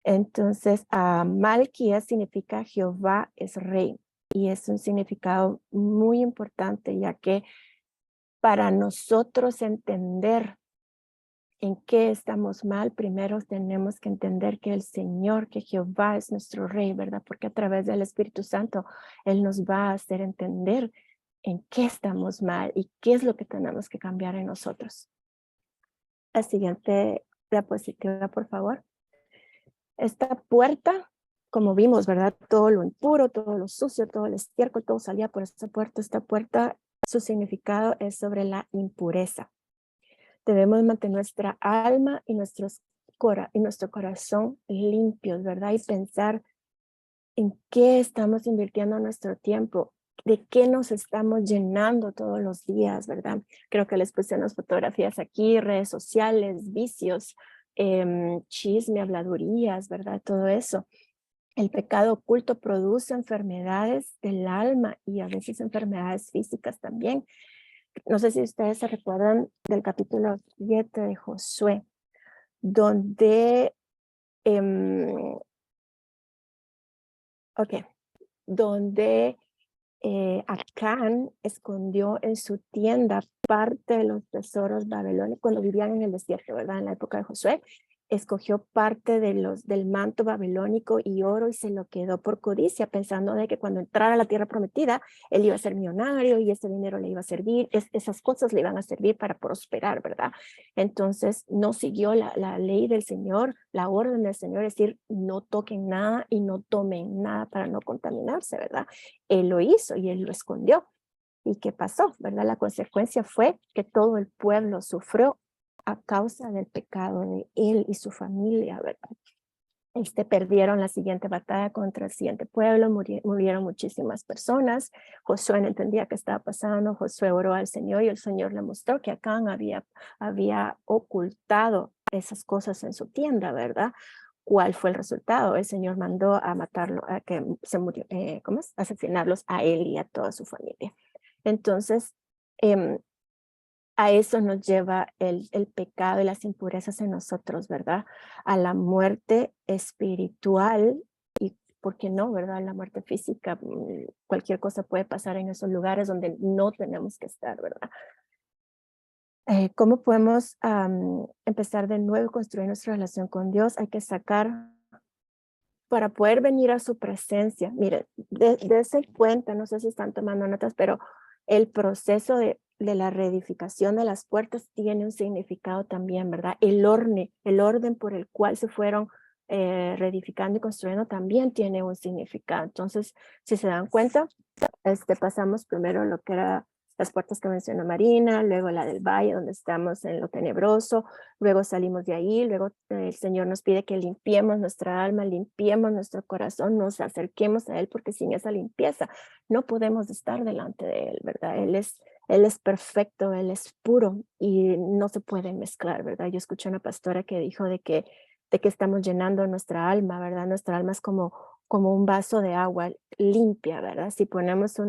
S2: Entonces, Malquías significa Jehová es rey y es un significado muy importante, ya que para nosotros entender en qué estamos mal, primero tenemos que entender que el Señor, que Jehová es nuestro rey, ¿verdad? Porque a través del Espíritu Santo, Él nos va a hacer entender en qué estamos mal y qué es lo que tenemos que cambiar en nosotros. La siguiente diapositiva, por favor. Esta puerta, como vimos, ¿verdad? Todo lo impuro, todo lo sucio, todo el estiércol, todo salía por esta puerta. Esta puerta, su significado es sobre la impureza. Debemos mantener nuestra alma y nuestro corazón limpios, ¿verdad? Y pensar en qué estamos invirtiendo nuestro tiempo, de qué nos estamos llenando todos los días, ¿verdad? Creo que les puse unas fotografías aquí, redes sociales, vicios, chisme, habladurías, ¿verdad? Todo eso. El pecado oculto produce enfermedades del alma y a veces enfermedades físicas también. No sé si ustedes se recuerdan del capítulo 7 de Josué, donde, donde Acán escondió en su tienda parte de los tesoros babilónicos cuando vivían en el desierto, ¿verdad? En la época de Josué, escogió parte del manto babilónico y oro y se lo quedó por codicia, pensando de que cuando entrara a la tierra prometida, él iba a ser millonario y ese dinero le iba a servir, esas cosas le iban a servir para prosperar, ¿verdad? Entonces no siguió la ley del Señor, la orden del Señor, es decir, no toquen nada y no tomen nada para no contaminarse, ¿verdad? Él lo hizo y él lo escondió. ¿Y qué pasó? ¿Verdad? La consecuencia fue que todo el pueblo sufrió a causa del pecado de él y su familia, ¿verdad? Perdieron la siguiente batalla contra el siguiente pueblo, murieron muchísimas personas. Josué no entendía qué estaba pasando. Josué oró al Señor y el Señor le mostró que Acán había ocultado esas cosas en su tienda, ¿verdad? ¿Cuál fue el resultado? El Señor mandó a matarlo, a que se murió, ¿cómo es? Asesinarlos a él y a toda su familia. Entonces, a eso nos lleva el pecado y las impurezas en nosotros, ¿verdad? A la muerte espiritual y, ¿por qué no, verdad? La muerte física, cualquier cosa puede pasar en esos lugares donde no tenemos que estar, ¿verdad? ¿Cómo podemos empezar de nuevo a construir nuestra relación con Dios? Hay que sacar, para poder venir a su presencia. Miren, dése cuenta, no sé si están tomando notas, pero el proceso de la reedificación de las puertas tiene un significado también, ¿verdad? El orden por el cual se fueron reedificando y construyendo también tiene un significado. Entonces, si se dan cuenta, pasamos primero lo que era las puertas que mencionó Marina, luego la del valle donde estamos en lo tenebroso, luego salimos de ahí, luego el Señor nos pide que limpiemos nuestra alma, limpiemos nuestro corazón, nos acerquemos a Él, porque sin esa limpieza no podemos estar delante de Él, ¿verdad? Él es perfecto, Él es puro y no se puede mezclar, ¿verdad? Yo escuché a una pastora que dijo de que estamos llenando nuestra alma, ¿verdad? Nuestra alma es como un vaso de agua limpia, ¿verdad? Si ponemos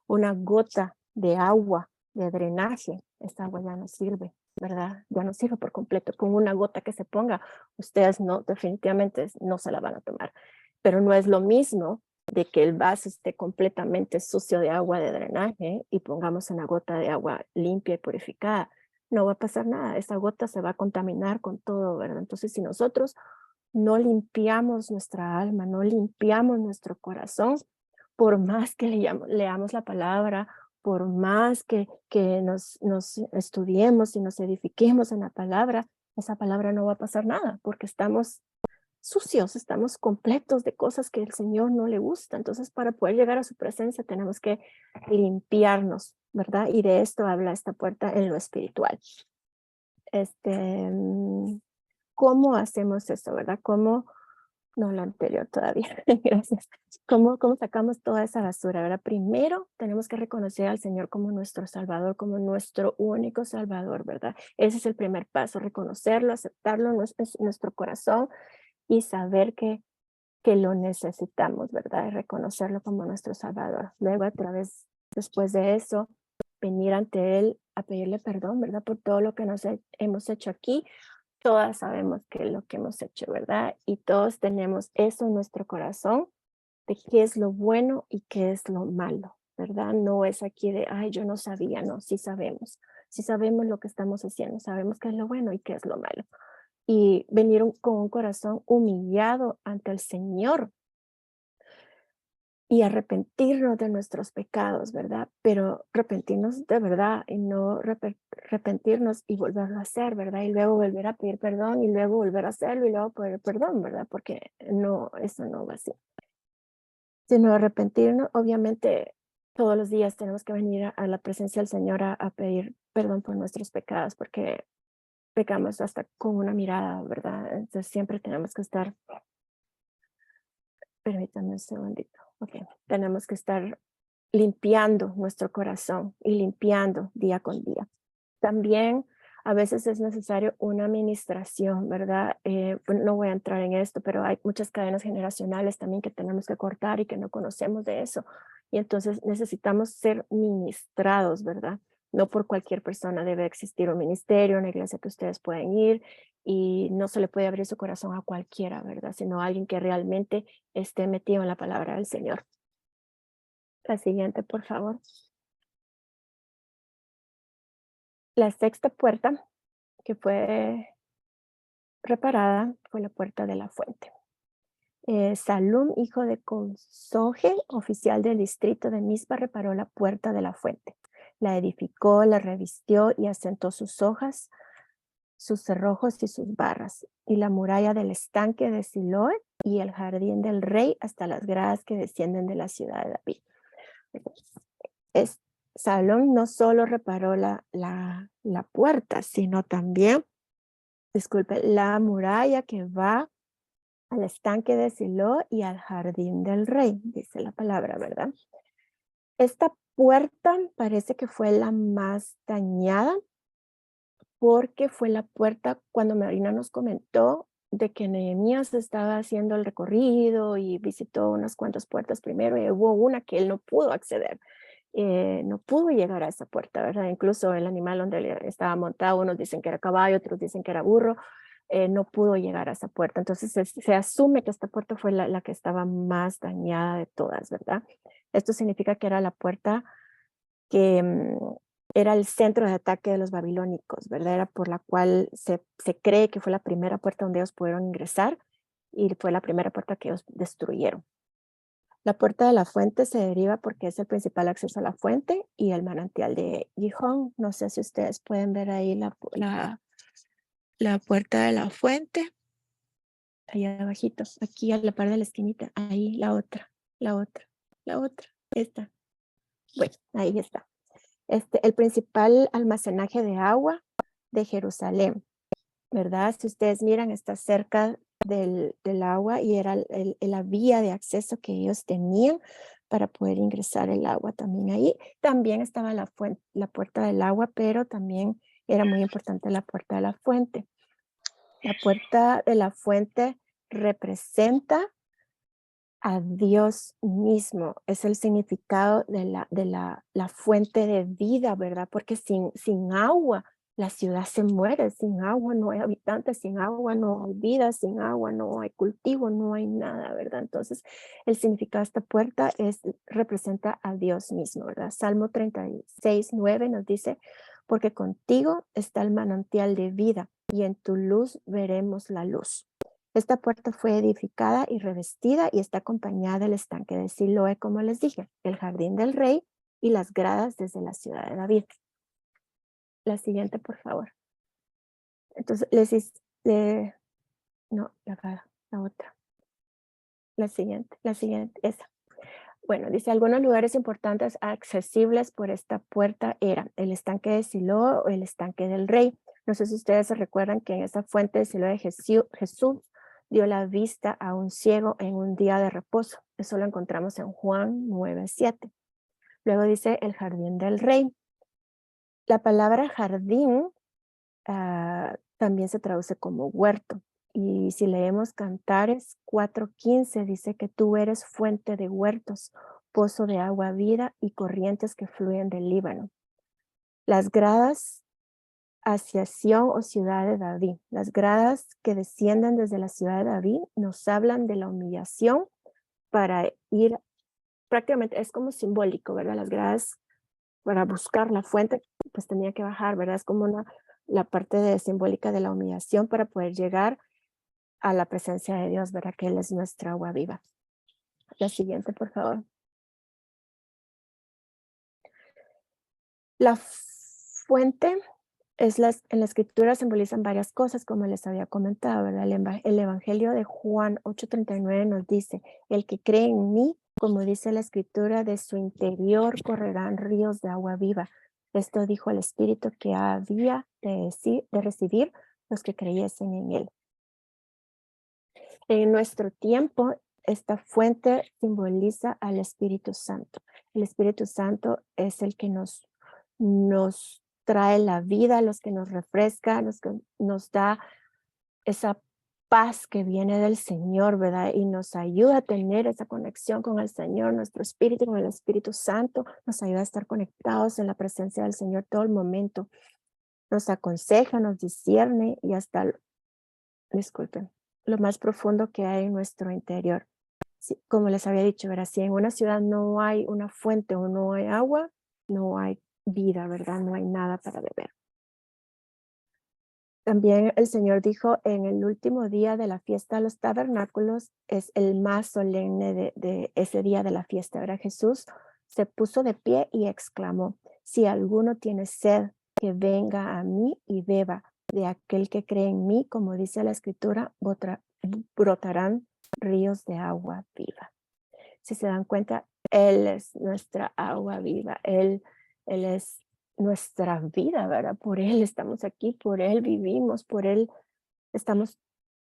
S2: una gota de agua, de drenaje, esta agua ya no sirve. ¿verdad? Ya no sirve por completo. Con una gota que se ponga, ustedes no, definitivamente no se la van a tomar. Pero no es lo mismo de que el vaso esté completamente sucio de agua de drenaje y pongamos una gota de agua limpia y purificada. No va a pasar nada, esa gota se va a contaminar con todo, ¿verdad? Entonces, si nosotros no limpiamos nuestra alma, no limpiamos nuestro corazón, por más que leamos la palabra, por más que nos estudiemos y nos edifiquemos en la palabra, esa palabra no va a pasar nada, porque estamos sucios, estamos completos de cosas que el Señor no le gusta. Entonces, para poder llegar a su presencia tenemos que limpiarnos, ¿verdad? Y de esto habla esta puerta en lo espiritual. ¿Cómo hacemos eso, verdad? ¿Cómo? No, lo anterior todavía, gracias. ¿Cómo sacamos toda esa basura, verdad? Primero tenemos que reconocer al Señor como nuestro Salvador, como nuestro único Salvador, ¿verdad? Ese es el primer paso, reconocerlo, aceptarlo en nuestro corazón y saber que lo necesitamos, ¿verdad? Y reconocerlo como nuestro Salvador. Luego, después de eso, venir ante Él a pedirle perdón, ¿verdad? Por todo lo que hemos hecho aquí. Todas sabemos que lo que hemos hecho, ¿verdad? Y todos tenemos eso en nuestro corazón, de qué es lo bueno y qué es lo malo, ¿verdad? No es aquí de, ay, yo no sabía, no, sí sabemos lo que estamos haciendo, sabemos qué es lo bueno y qué es lo malo. Y venir con un corazón humillado ante el Señor y arrepentirnos de nuestros pecados, ¿verdad? Pero arrepentirnos de verdad y no arrepentirnos y volverlo a hacer, ¿verdad? Y luego volver a pedir perdón y luego volver a hacerlo y luego pedir perdón, ¿verdad? Porque no, eso no va así. Sino arrepentirnos, obviamente todos los días tenemos que venir a la presencia del Señor a pedir perdón por nuestros pecados, porque pecamos hasta con una mirada, ¿verdad? Entonces siempre tenemos que estar, permítanme un segundito, ok, tenemos que estar limpiando nuestro corazón y limpiando día con día. También a veces es necesario una administración, ¿verdad? Bueno, no voy a entrar en esto, pero hay muchas cadenas generacionales también que tenemos que cortar y que no conocemos de eso. Y entonces necesitamos ser ministrados, ¿verdad? No por cualquier persona debe existir un ministerio, una iglesia que ustedes pueden ir y no se le puede abrir su corazón a cualquiera, ¿verdad? Sino a alguien que realmente esté metido en la palabra del Señor. La siguiente, por favor. La sexta puerta que fue reparada fue la puerta de la fuente. Salum, hijo de Consoje, oficial del distrito de Mizpa, reparó la puerta de la fuente. La edificó, la revistió y asentó sus hojas, sus cerrojos y sus barras, y la muralla del estanque de Siloé y el jardín del rey hasta las gradas que descienden de la ciudad de David. Salom no solo reparó la puerta, sino también, disculpe, la muralla que va al estanque de Silo y al jardín del rey, dice la palabra, ¿verdad? Esta puerta parece que fue la más dañada porque fue la puerta cuando Marina nos comentó de que Nehemías estaba haciendo el recorrido y visitó unas cuantas puertas primero y hubo una que él no pudo acceder. No pudo llegar a esa puerta, ¿verdad? Incluso el animal donde él estaba montado, unos dicen que era caballo, otros dicen que era burro, no pudo llegar a esa puerta. Entonces se asume que esta puerta fue la que estaba más dañada de todas, ¿verdad? Esto significa que era la puerta que era el centro de ataque de los babilónicos, ¿verdad? Era por la cual se cree que fue la primera puerta donde ellos pudieron ingresar y fue la primera puerta que ellos destruyeron. La puerta de la fuente se deriva porque es el principal acceso a la fuente y el manantial de Gijón. No sé si ustedes pueden ver ahí la puerta de la fuente. Ahí abajito, aquí a la par de la esquinita. Ahí la otra, esta. Bueno, ahí está. El principal almacenaje de agua de Jerusalén, ¿verdad? Si ustedes miran, está cerca del agua y era la vía de acceso que ellos tenían para poder ingresar el agua también ahí. También estaba la puerta del agua, pero también era muy importante la puerta de la fuente. La puerta de la fuente representa a Dios mismo, es el significado de la fuente de vida, ¿verdad? Porque sin agua la ciudad se muere sin agua, no hay habitantes, sin agua no hay vida, sin agua no hay cultivo, no hay nada, ¿verdad? Entonces, el significado de esta puerta representa a Dios mismo, ¿verdad? Salmo 36:9 nos dice, porque contigo está el manantial de vida y en tu luz veremos la luz. Esta puerta fue edificada y revestida y está acompañada del estanque de Siloé, como les dije, el jardín del rey y las gradas desde la ciudad de David. La siguiente, por favor. Entonces, no, la otra. La siguiente, esa. Bueno, dice, algunos lugares importantes accesibles por esta puerta eran el estanque de Siloé o el estanque del rey. No sé si ustedes se recuerdan que en esa fuente de Siloé Jesús dio la vista a un ciego en un día de reposo. Eso lo encontramos en Juan 9:7. Luego dice el jardín del rey. La palabra jardín también se traduce como huerto. Y si leemos Cantares 4:15, dice que tú eres fuente de huertos, pozo de agua vida y corrientes que fluyen del Líbano. Las gradas hacia Sión o ciudad de David. Las gradas que descienden desde la ciudad de David nos hablan de la humillación para ir, prácticamente es como simbólico, ¿verdad? Las gradas para buscar la fuente, pues tenía que bajar, ¿verdad? Es como la parte simbólica de la humillación para poder llegar a la presencia de Dios, ¿verdad? Que Él es nuestra agua viva. La siguiente, por favor. La fuente en la escritura simbolizan varias cosas, como les había comentado, ¿verdad? El Evangelio de Juan 8:39 nos dice, el que cree en mí, como dice la escritura, de su interior correrán ríos de agua viva. Esto dijo el Espíritu que había de recibir los que creyesen en él. En nuestro tiempo, esta fuente simboliza al Espíritu Santo. El Espíritu Santo es el que nos trae la vida, los que nos refresca, nos da esa paz que viene del Señor, ¿verdad? Y nos ayuda a tener esa conexión con el Señor, nuestro espíritu con el Espíritu Santo, nos ayuda a estar conectados en la presencia del Señor todo el momento. Nos aconseja, nos discierne y hasta, disculpen, lo más profundo que hay en nuestro interior. Sí, como les había dicho, ¿verdad? Si en una ciudad no hay una fuente o no hay agua, no hay vida, ¿verdad? No hay nada para beber. También el Señor dijo, en el último día de la fiesta de los tabernáculos es el más solemne de ese día de la fiesta, ¿verdad? Jesús se puso de pie y exclamó, si alguno tiene sed, que venga a mí y beba. De aquel que cree en mí, como dice la Escritura, brotarán ríos de agua viva. Si se dan cuenta, Él es nuestra agua viva, Él es nuestra vida, ¿verdad? Por Él estamos aquí, por Él vivimos, por Él estamos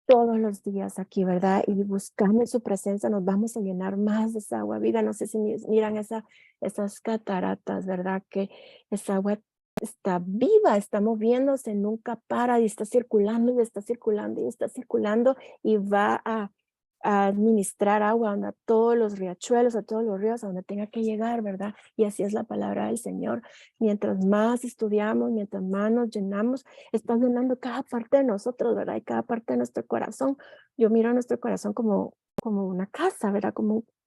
S2: todos los días aquí, ¿verdad? Y buscando su presencia nos vamos a llenar más de esa agua viva. No sé si miran esas cataratas, ¿verdad? Que esa agua está viva, está moviéndose, nunca para y está circulando y está circulando y está circulando y va a administrar agua a todos los riachuelos, a todos los ríos, a donde tenga que llegar, ¿verdad? Y así es la palabra del Señor. Mientras más estudiamos, mientras más nos llenamos, está llenando cada parte de nosotros, ¿verdad? Y cada parte de nuestro corazón. Yo miro nuestro corazón como una casa, ¿verdad?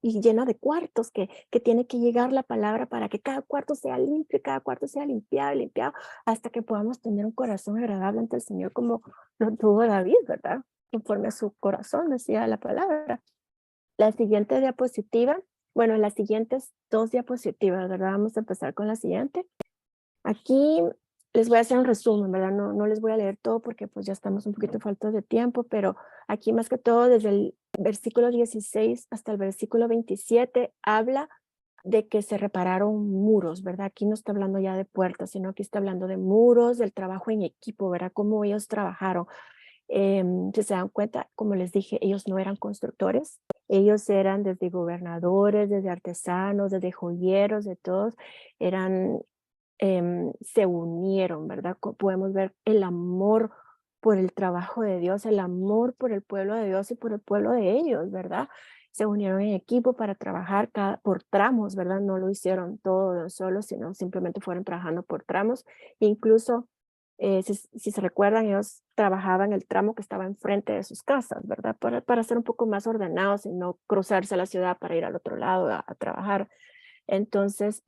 S2: Y llena de cuartos que tiene que llegar la palabra para que cada cuarto sea limpio, cada cuarto sea limpiado, limpiado, hasta que podamos tener un corazón agradable ante el Señor como lo tuvo David, ¿verdad? Conforme a su corazón, decía la palabra. La siguiente diapositiva, bueno, las siguientes 2 diapositivas, ¿verdad? Vamos a empezar con la siguiente. Aquí les voy a hacer un resumen, ¿verdad? No les voy a leer todo porque pues ya estamos un poquito faltos de tiempo, pero aquí más que todo desde el versículo 16 hasta el versículo 27 habla de que se repararon muros, ¿verdad? Aquí no está hablando ya de puertas, sino aquí está hablando de muros, del trabajo en equipo, ¿verdad? Cómo ellos trabajaron. Si se dan cuenta, como les dije, ellos no eran constructores, ellos eran desde gobernadores, desde artesanos, desde joyeros, de todos, se unieron, ¿verdad? Podemos ver el amor por el trabajo de Dios, el amor por el pueblo de Dios y por el pueblo de ellos, ¿verdad? Se unieron en equipo para trabajar por tramos, ¿verdad? No lo hicieron todo de un solo, sino simplemente fueron trabajando por tramos. Incluso Si se recuerdan, ellos trabajaban el tramo que estaba enfrente de sus casas, ¿verdad? Para ser un poco más ordenados y no cruzarse la ciudad para ir al otro lado a trabajar. Entonces,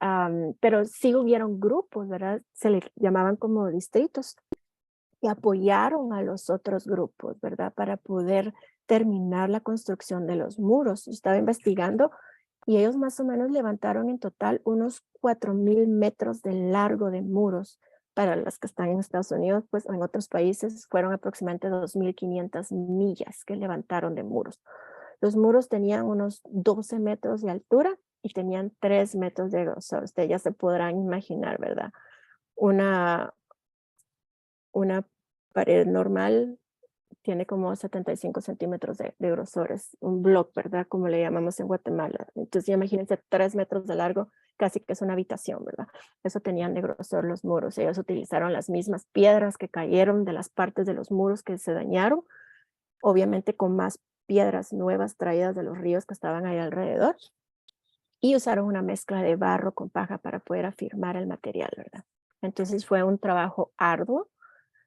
S2: pero sí hubieron grupos, ¿verdad? Se le llamaban como distritos y apoyaron a los otros grupos, ¿verdad? Para poder terminar la construcción de los muros. Yo estaba investigando y ellos más o menos levantaron en total unos 4,000 metros de largo de muros. Para las que están en Estados Unidos, pues en otros países fueron aproximadamente 2,500 millas que levantaron de muros. Los muros tenían unos 12 metros de altura y tenían 3 metros de grosor. Ustedes ya se podrán imaginar, ¿verdad? Una, una pared normal tiene como 75 centímetros de grosor, es un block, ¿verdad? Como le llamamos en Guatemala. Entonces, imagínense 3 metros de largo, casi que es una habitación, ¿verdad? Eso tenían de grosor los muros. Ellos utilizaron las mismas piedras que cayeron de las partes de los muros que se dañaron, obviamente con más piedras nuevas traídas de los ríos que estaban ahí alrededor, y usaron una mezcla de barro con paja para poder afirmar el material, ¿verdad? Entonces fue un trabajo arduo.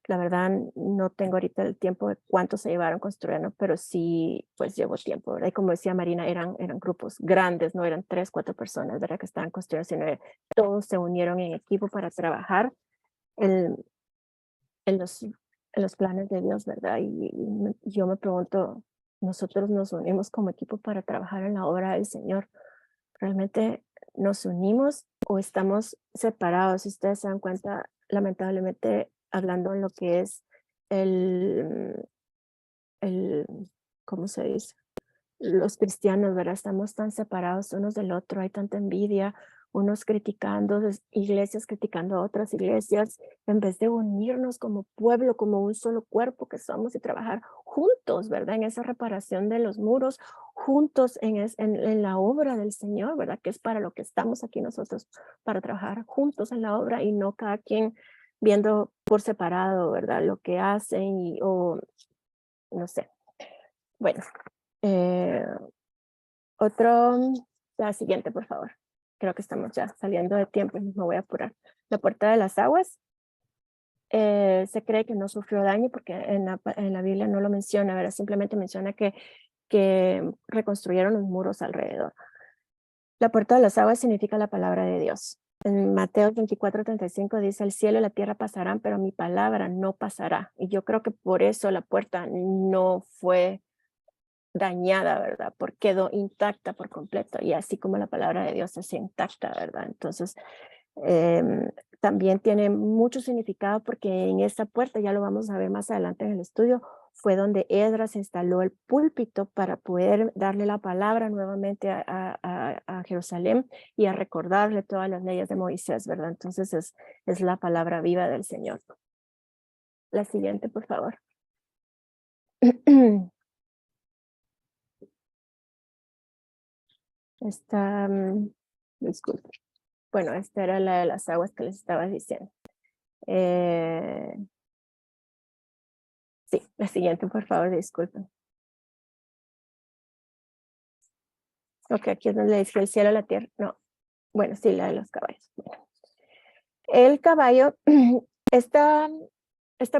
S2: La verdad, no tengo ahorita el tiempo de cuánto se llevaron construyendo, pero sí, pues llevó tiempo, ¿verdad? Y como decía Marina, eran grupos grandes, no eran 3, 4 personas, ¿verdad? Que estaban construyendo, sino que todos se unieron en equipo para trabajar en, en los planes de Dios, ¿verdad? Y yo me pregunto, nosotros nos unimos como equipo para trabajar en la obra del Señor. ¿Realmente nos unimos o estamos separados? Si ustedes se dan cuenta, lamentablemente, hablando en lo que es el, el, ¿cómo se dice? Los cristianos, ¿verdad? Estamos tan separados unos del otro, hay tanta envidia, unos criticando, iglesias criticando a otras iglesias, en vez de unirnos como pueblo, como un solo cuerpo que somos y trabajar juntos, ¿verdad? En esa reparación de los muros, juntos en la obra del Señor, ¿verdad? Que es para lo que estamos aquí nosotros, para trabajar juntos en la obra y no cada quien viendo por separado, ¿verdad? Lo que hacen o no sé. Bueno, eh, la siguiente, por favor. Creo que estamos ya saliendo de tiempo y me voy a apurar. La puerta de las aguas se cree que no sufrió daño porque en la Biblia no lo menciona, ¿verdad? Simplemente menciona que reconstruyeron los muros alrededor. La puerta de las aguas significa la palabra de Dios. En Mateo 24:35 dice, el cielo y la tierra pasarán, pero mi palabra no pasará. Y yo creo que por eso la puerta no fue dañada, ¿verdad? Porque quedó intacta por completo y así como la palabra de Dios es intacta, ¿verdad? Entonces, también tiene mucho significado porque en esta puerta, ya lo vamos a ver más adelante en el estudio, fue donde Esdras instaló el púlpito para poder darle la palabra nuevamente a Jerusalén y a recordarle todas las leyes de Moisés, ¿verdad? Entonces es la palabra viva del Señor. La siguiente, por favor. Esta, disculpe. Bueno, esta era la de las aguas que les estaba diciendo. Sí, la siguiente, por favor, disculpen. Ok, aquí es donde le dice el cielo, la tierra. No, bueno, sí, la de los caballos. Bueno. El caballo, esta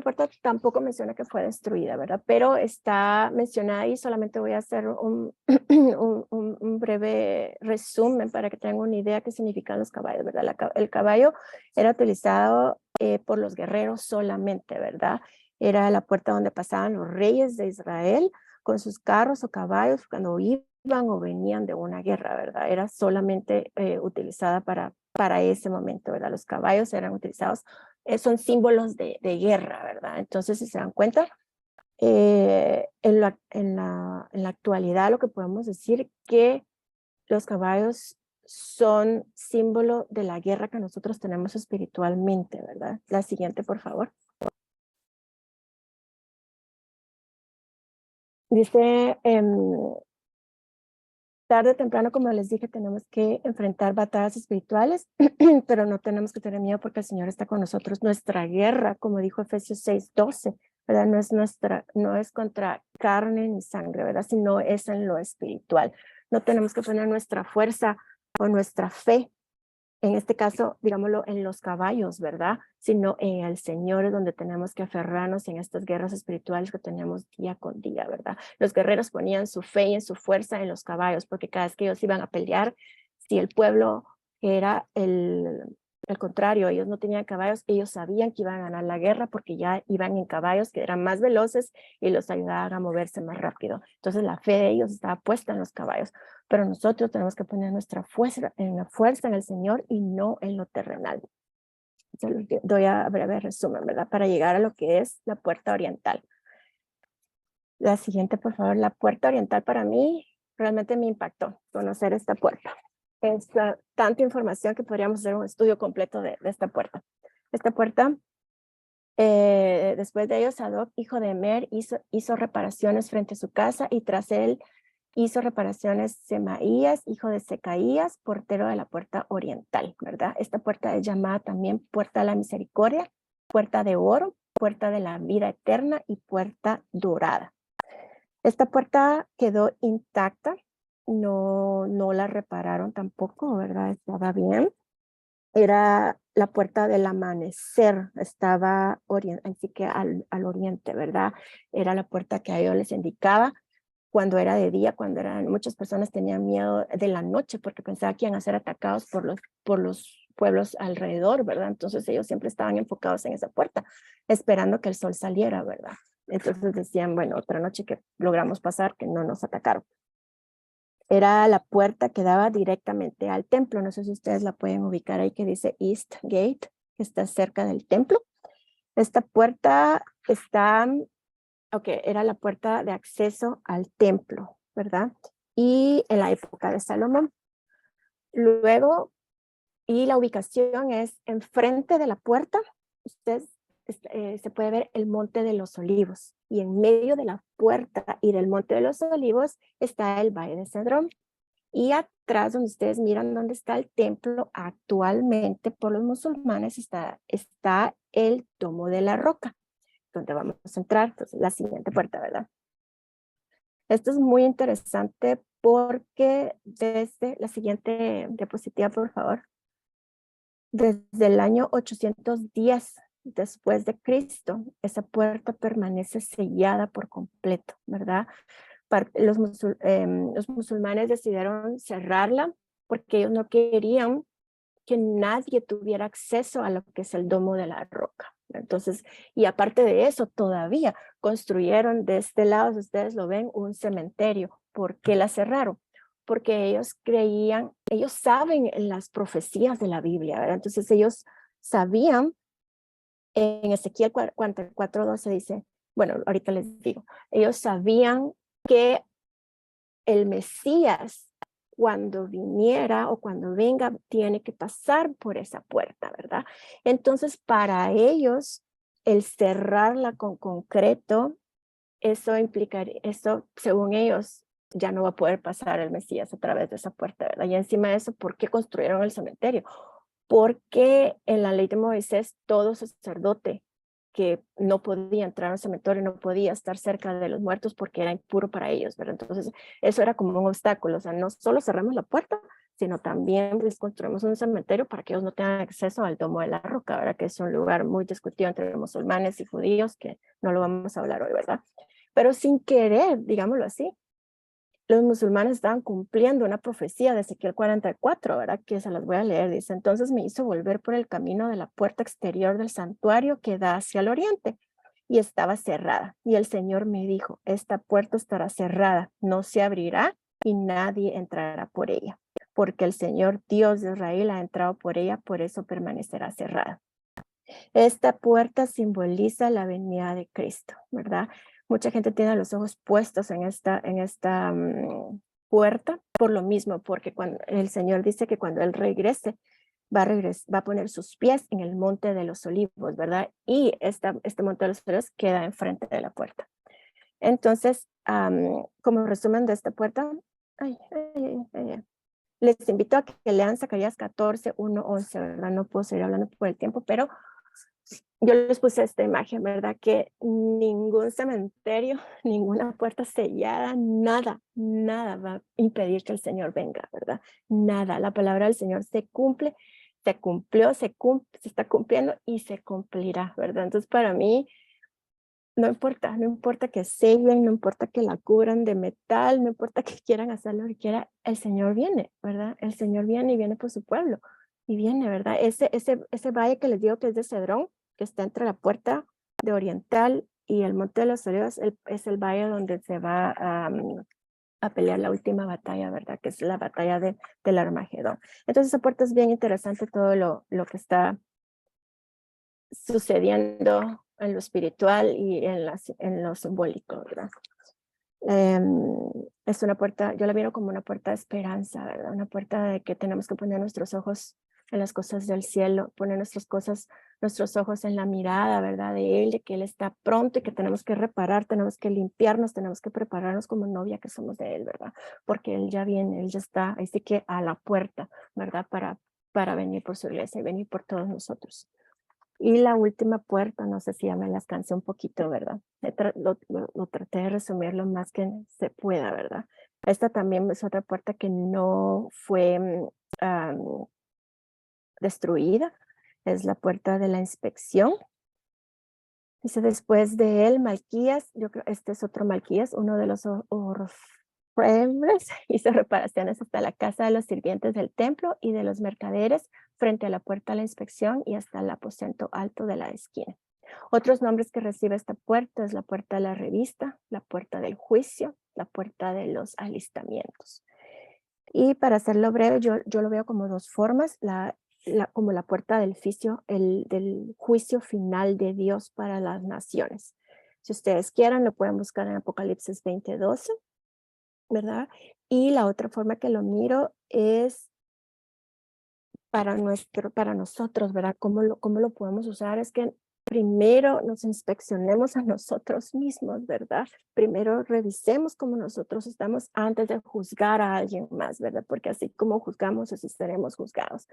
S2: puerta tampoco menciona que fue destruida, ¿verdad? Pero está mencionada y solamente voy a hacer un breve resumen para que tengan una idea qué significan los caballos, ¿verdad? El caballo era utilizado por los guerreros solamente, ¿verdad? Era la puerta donde pasaban los reyes de Israel con sus carros o caballos cuando iban o venían de una guerra, ¿verdad? Era solamente utilizada para ese momento, ¿verdad? Los caballos eran utilizados, son símbolos de guerra, ¿verdad? Entonces, si se dan cuenta, en la actualidad lo que podemos decir que los caballos son símbolo de la guerra que nosotros tenemos espiritualmente, ¿verdad? La siguiente, por favor. Dice, tarde o temprano, como les dije, tenemos que enfrentar batallas espirituales, pero no tenemos que tener miedo porque el Señor está con nosotros. Nuestra guerra, como dijo Efesios 6:12, ¿verdad? No es contra carne ni sangre, ¿verdad? Sino es en lo espiritual. No tenemos que poner nuestra fuerza o nuestra fe en este caso, digámoslo, en los caballos, ¿verdad? Sino en el Señor es donde tenemos que aferrarnos en estas guerras espirituales que tenemos día con día, ¿verdad? Los guerreros ponían su fe y en su fuerza en los caballos, porque cada vez que ellos iban a pelear, si el pueblo era el contrario, ellos no tenían caballos, ellos sabían que iban a ganar la guerra porque ya iban en caballos que eran más veloces y los ayudaban a moverse más rápido. Entonces la fe de ellos estaba puesta en los caballos. Pero nosotros tenemos que poner nuestra fuerza en la fuerza en el Señor y no en lo terrenal. Se los doy a breve resumen, ¿verdad? Para llegar a lo que es la puerta oriental. La siguiente, por favor. La puerta oriental para mí realmente me impactó conocer esta puerta. Es tanta información que podríamos hacer un estudio completo de esta puerta. Esta puerta, después de ellos, Sadoc, hijo de Emer, hizo reparaciones frente a su casa y tras él hizo reparaciones Semaías, hijo de Secaías, portero de la puerta oriental, ¿verdad? Esta puerta es llamada también puerta de la misericordia, puerta de oro, puerta de la vida eterna y puerta dorada. Esta puerta quedó intacta, no la repararon tampoco, ¿verdad? Estaba bien. Era la puerta del amanecer, estaba así que al oriente, ¿verdad? Era la puerta que a ellos les indicaba cuando era de día, muchas personas tenían miedo de la noche porque pensaban que iban a ser atacados por los pueblos alrededor, ¿verdad? Entonces ellos siempre estaban enfocados en esa puerta, esperando que el sol saliera, ¿verdad? Entonces decían, bueno, otra noche que logramos pasar, que no nos atacaron. Era la puerta que daba directamente al templo. No sé si ustedes la pueden ubicar ahí, que dice East Gate, que está cerca del templo. Esta puerta era la puerta de acceso al templo, ¿verdad? Y en la época de Salomón. Luego, y la ubicación es enfrente de la puerta, se puede ver el Monte de los Olivos. Y en medio de la puerta y del Monte de los Olivos está el Valle de Cedrón. Y atrás, donde ustedes miran dónde está el templo, actualmente por los musulmanes está el Domo de la Roca, donde vamos a entrar, entonces la siguiente puerta, ¿verdad? Esto es muy interesante porque desde la siguiente diapositiva, por favor, desde el año 810 después de Cristo, esa puerta permanece sellada por completo, ¿verdad? Los musulmanes decidieron cerrarla porque ellos no querían que nadie tuviera acceso a lo que es el Domo de la Roca. Entonces, y aparte de eso, todavía construyeron de este lado, si ustedes lo ven, un cementerio. ¿Por qué la cerraron? Porque ellos creían, ellos saben las profecías de la Biblia, ¿verdad? Entonces ellos sabían, en Ezequiel 44:12 dice, bueno, ahorita les digo, ellos sabían que el Mesías, cuando viniera o cuando venga, tiene que pasar por esa puerta, ¿verdad? Entonces, para ellos, el cerrarla con concreto, eso implicaría, eso, según ellos, ya no va a poder pasar el Mesías a través de esa puerta, ¿verdad? Y encima de eso, ¿por qué construyeron el cementerio? Porque en la ley de Moisés, todo sacerdote que no podía entrar a un cementerio, no podía estar cerca de los muertos porque era impuro para ellos, ¿verdad? Entonces, eso era como un obstáculo, o sea, no solo cerramos la puerta, sino también les construimos un cementerio para que ellos no tengan acceso al Domo de la Roca, ¿verdad? Que es un lugar muy discutido entre musulmanes y judíos, que no lo vamos a hablar hoy, ¿verdad? Pero sin querer, digámoslo así, los musulmanes estaban cumpliendo una profecía de Ezequiel 44, ¿verdad? Que se las voy a leer. Dice, entonces me hizo volver por el camino de la puerta exterior del santuario que da hacia el oriente y estaba cerrada. Y el Señor me dijo, esta puerta estará cerrada, no se abrirá y nadie entrará por ella, porque el Señor Dios de Israel ha entrado por ella, por eso permanecerá cerrada. Esta puerta simboliza la venida de Cristo, ¿verdad? Mucha gente tiene los ojos puestos en esta puerta por lo mismo, porque cuando el Señor dice que cuando Él regrese, va a poner sus pies en el monte de los olivos, ¿verdad? Y este monte de los olivos queda enfrente de la puerta. Entonces, como resumen de esta puerta, les invito a que lean Zacarías 14, 1, 11, ¿verdad? No puedo seguir hablando por el tiempo, pero yo les puse esta imagen, ¿verdad? Que ningún cementerio, ninguna puerta sellada, nada va a impedir que el Señor venga, ¿verdad? Nada, la palabra del Señor se cumple se cumplió, se está cumpliendo y se cumplirá, ¿verdad? Entonces para mí no importa que sellen, no importa que la cubran de metal, no importa que quieran hacer lo que quiera, el Señor viene, ¿verdad? El Señor viene y viene por su pueblo. Y viene, ¿verdad? Ese valle que les digo que es de Cedrón, que está entre la puerta de Oriental y el Monte de los Olivos, es el valle donde se va a pelear la última batalla, ¿verdad? Que es la batalla del Armagedón. Entonces esa puerta es bien interesante todo lo que está sucediendo en lo espiritual y en lo simbólico, ¿verdad? Es una puerta, yo la miro como una puerta de esperanza, ¿verdad? Una puerta de que tenemos que poner nuestros ojos en las cosas del cielo, poner nuestros ojos en la mirada, ¿verdad? De Él, de que Él está pronto y que tenemos que reparar, tenemos que limpiarnos, tenemos que prepararnos como novia que somos de Él, ¿verdad? Porque Él ya viene, Él ya está, así que a la puerta, ¿verdad? Para venir por su iglesia y venir por todos nosotros. Y la última puerta, no sé si ya me las cansé un poquito, ¿verdad? Lo traté de resumir lo más que se pueda, ¿verdad? Esta también es otra puerta que no fue destruida, es la puerta de la inspección. Dice, después de él, Malquías, yo creo, este es otro Malquías, uno de los orfebres, hizo reparaciones hasta la casa de los sirvientes del templo y de los mercaderes, frente a la puerta de la inspección y hasta el aposento alto de la esquina. Otros nombres que recibe esta puerta es la puerta de la revista, la puerta del juicio, la puerta de los alistamientos. Y para hacerlo breve, yo lo veo como dos formas, como la puerta del juicio final de Dios para las naciones. Si ustedes quieran, lo pueden buscar en Apocalipsis 20:12, ¿verdad? Y la otra forma que lo miro es para nosotros, ¿verdad? ¿Cómo lo podemos usar? Es que primero nos inspeccionemos a nosotros mismos, ¿verdad? Primero revisemos cómo nosotros estamos antes de juzgar a alguien más, ¿verdad? Porque así como juzgamos, así seremos juzgados.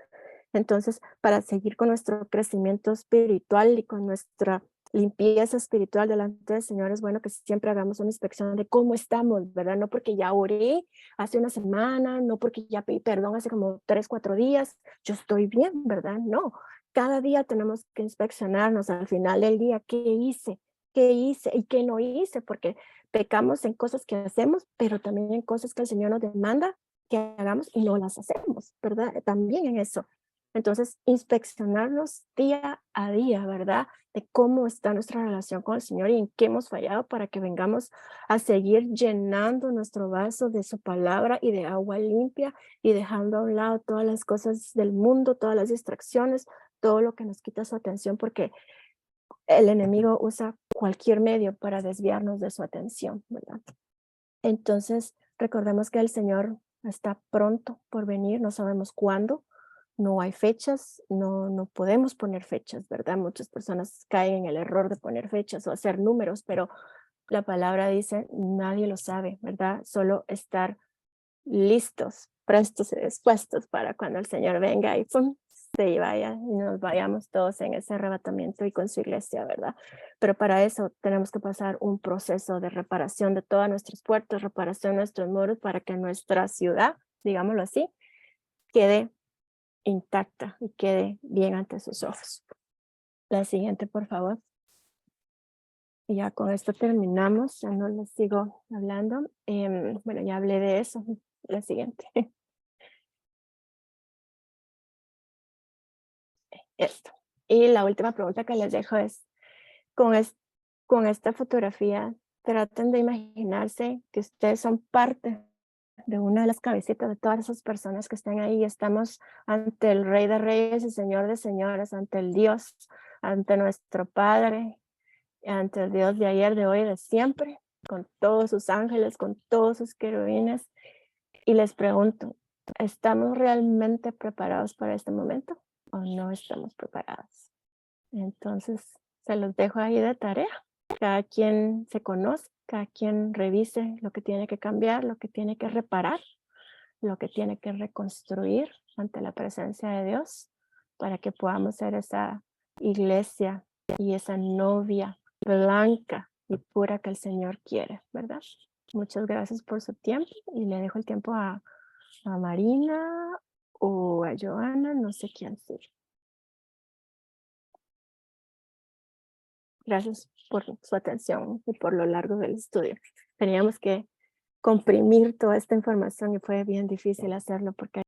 S2: Entonces, para seguir con nuestro crecimiento espiritual y con nuestra limpieza espiritual delante del Señor, es bueno que siempre hagamos una inspección de cómo estamos, ¿verdad? No porque ya oré hace una semana, no porque ya pedí perdón hace como 3, 4 días, yo estoy bien, ¿verdad? No, cada día tenemos que inspeccionarnos al final del día, qué hice y qué no hice, porque pecamos en cosas que hacemos, pero también en cosas que el Señor nos demanda que hagamos y no las hacemos, ¿verdad? También en eso. Entonces, inspeccionarnos día a día, ¿verdad? De cómo está nuestra relación con el Señor y en qué hemos fallado para que vengamos a seguir llenando nuestro vaso de su palabra y de agua limpia y dejando a un lado todas las cosas del mundo, todas las distracciones, todo lo que nos quita su atención, porque el enemigo usa cualquier medio para desviarnos de su atención, ¿verdad? Entonces, recordemos que el Señor está pronto por venir, no sabemos cuándo, no hay fechas, no podemos poner fechas, ¿verdad? Muchas personas caen en el error de poner fechas o hacer números, pero la palabra dice, nadie lo sabe, ¿verdad? Solo estar listos, prestos y dispuestos para cuando el Señor venga y ¡pum! Se vaya y nos vayamos todos en ese arrebatamiento y con su iglesia, ¿verdad? Pero para eso tenemos que pasar un proceso de reparación de todas nuestras puertas, reparación de nuestros muros para que nuestra ciudad, digámoslo así, quede intacta y quede bien ante sus ojos. La siguiente, por favor. Y ya con esto terminamos, ya no les sigo hablando. Bueno, ya hablé de eso. La siguiente. Esto. Y la última pregunta que les dejo es, con, con esta fotografía, traten de imaginarse que ustedes son parte de una de las cabecitas de todas esas personas que están ahí. Estamos ante el Rey de Reyes y Señor de Señores, ante el Dios, ante nuestro Padre, ante el Dios de ayer, de hoy, de siempre, con todos sus ángeles, con todos sus querubines. Y les pregunto, ¿estamos realmente preparados para este momento o no estamos preparados? Entonces, se los dejo ahí de tarea. Cada quien se conoce, cada quien revise lo que tiene que cambiar, lo que tiene que reparar, lo que tiene que reconstruir ante la presencia de Dios para que podamos ser esa iglesia y esa novia blanca y pura que el Señor quiere, ¿verdad? Muchas gracias por su tiempo y le dejo el tiempo a Marina o a Joana, no sé quién ser. Gracias por su atención y por lo largo del estudio. Teníamos que comprimir toda esta información y fue bien difícil hacerlo porque